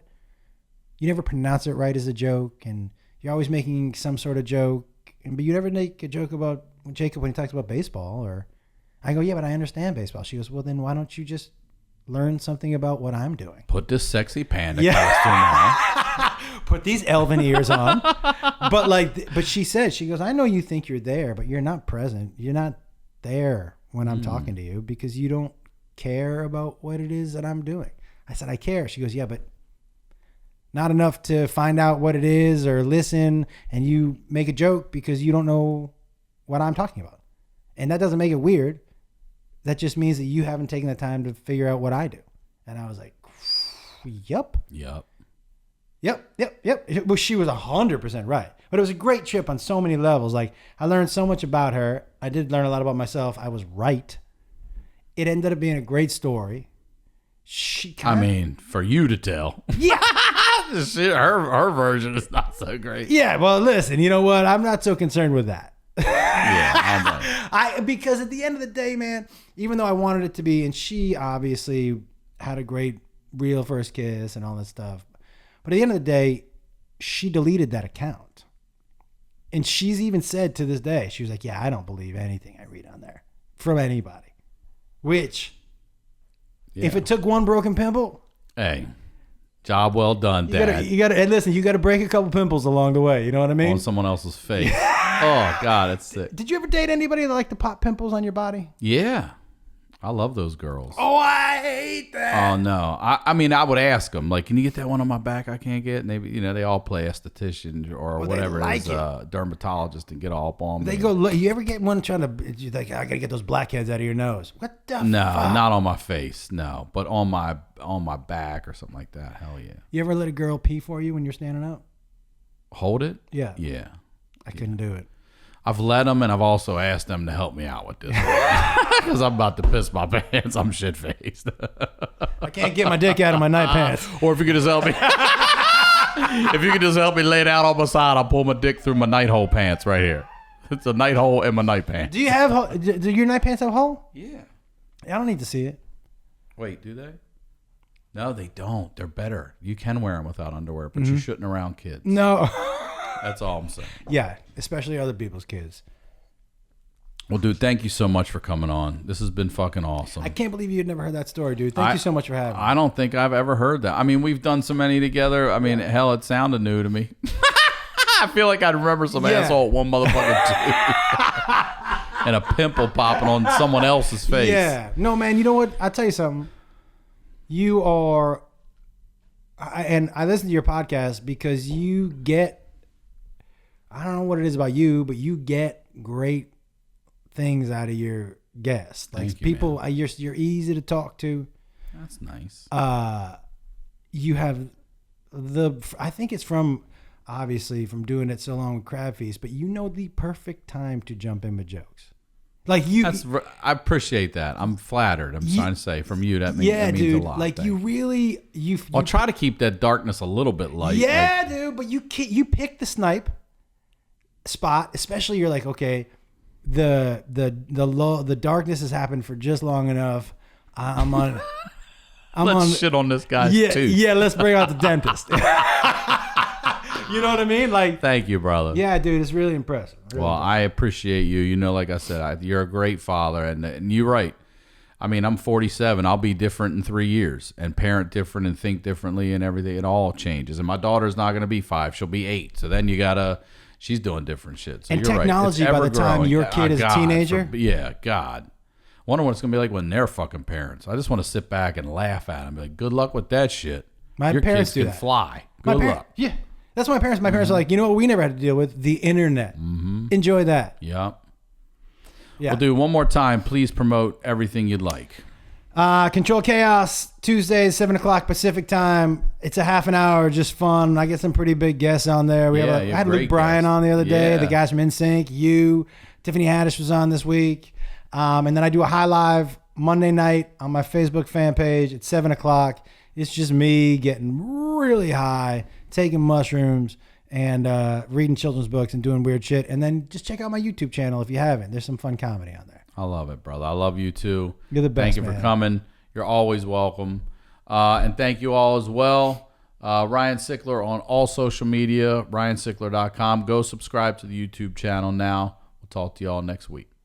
you never pronounce it right as a joke, and you're always making some sort of joke, but you never make a joke about Jacob when he talks about baseball. Or I go, yeah, but I understand baseball. She goes, well, then why don't you just learn something about what I'm doing? Put this sexy panda costume on. Put these elven ears on. But she said, she goes, I know you think you're there, but you're not present. You're not there when I'm talking to you because you don't care about what it is that I'm doing. I said, I care. She goes, yeah, but not enough to find out what it is or listen, and you make a joke because you don't know what I'm talking about. And that doesn't make it weird. That just means that you haven't taken the time to figure out what I do. And I was like, yep. Well, she was 100% right. But it was a great trip on so many levels. Like, I learned so much about her. I did learn a lot about myself. I was right. It ended up being a great story. For you to tell. Yeah. her version is not so great. Yeah, well, listen, you know what? I'm not so concerned with that. Yeah, because at the end of the day, man, even though I wanted it to be, and she obviously had a great real first kiss and all that stuff, but at the end of the day, she deleted that account. And she's even said to this day, she was like, yeah, I don't believe anything I read on there from anybody. Which, if it took one broken pimple, hey, job well done, Dad. You gotta, and listen, you gotta break a couple pimples along the way. You know what I mean? On someone else's face. Oh God, it's sick. Did you ever date anybody that liked to pop pimples on your body? Yeah, I love those girls. Oh, I hate that. Oh no, I mean, I would ask them, like, can you get that one on my back I can't get? And they all play esthetician or whatever it is, dermatologist, and get all up on me. They go, look, you ever get one trying to, you're like, I gotta get those blackheads out of your nose. What the No, fuck? not on my face, no, but on my back or something like that. Hell yeah. You ever let a girl pee for you when you're standing up? Hold it? Yeah. Yeah. I couldn't do it. I've let them, and I've also asked them to help me out with this because I'm about to piss my pants. I'm shit faced. I can't get my dick out of my night pants. Or if you could just help me, lay it out on my side, I'll pull my dick through my night hole pants right here. It's a night hole in my night pants. Do your night pants have a hole? Yeah. I don't need to see it. Wait, do they? No, they don't. They're better. You can wear them without underwear, but you shouldn't around kids. No. That's all I'm saying. Yeah, especially other people's kids. Well, dude, thank you so much for coming on. This has been fucking awesome. I can't believe you had never heard that story, dude. Thank you so much for having me. I don't think I've ever heard that. I mean, we've done so many together. I mean, hell, it sounded new to me. I feel like I'd remember some asshole at one motherfucking tooth and a pimple popping on someone else's face. Yeah. No, man, you know what? I'll tell you something. You are, and I listen to your podcast because you get, I don't know what it is about you, but you get great things out of your guests. Like, Thank you, people, man. you're easy to talk to. That's nice. You have I think it's obviously from doing it so long with Crab Feast, but you know the perfect time to jump in with jokes. Like I appreciate that. I'm flattered. I'm trying to say from you that means dude, a lot. Like Thank you really, I'll try to keep that darkness a little bit light. Yeah, dude. But you pick the snipe spot, especially you're like, okay, the darkness has happened for just long enough. Let's shit on this guy's tooth. Yeah, let's bring out the dentist. You know what I mean? Like, thank you, brother. Yeah, dude, it's really impressive. I appreciate you. You know, like I said, you're a great father, and you're right. I mean, I'm 47. I'll be different in 3 years, and parent different, and think differently, and everything. It all changes. And my daughter's not going to be 5; she'll be 8. So then she's doing different shit. So and you're technology, right. by the time your kid is a teenager, God. Wonder what it's gonna be like when they're fucking parents. I just want to sit back and laugh at them. Be like, good luck with that shit. Your parents do can that. fly. Good luck. Yeah. That's what my parents. My parents are like, you know what we never had to deal with? The internet. Mm-hmm. Enjoy that. Yep. Yeah. Well, dude, one more time, please promote everything you'd like. Control Chaos, Tuesdays, 7 o'clock Pacific time. It's a half an hour, just fun. I get some pretty big guests on there. I had Luke Bryan on the other day, the guys from NSYNC. Tiffany Haddish was on this week. And then I do a high live Monday night on my Facebook fan page at 7 o'clock. It's just me getting really high, taking mushrooms, and reading children's books and doing weird shit. And then just check out my YouTube channel if you haven't. There's some fun comedy on there. I love it, brother. I love you too. You're the best. Thank you for coming. You're always welcome. And thank you all as well. Ryan Sickler on all social media, ryansickler.com. Go subscribe to the YouTube channel now. We'll talk to y'all next week.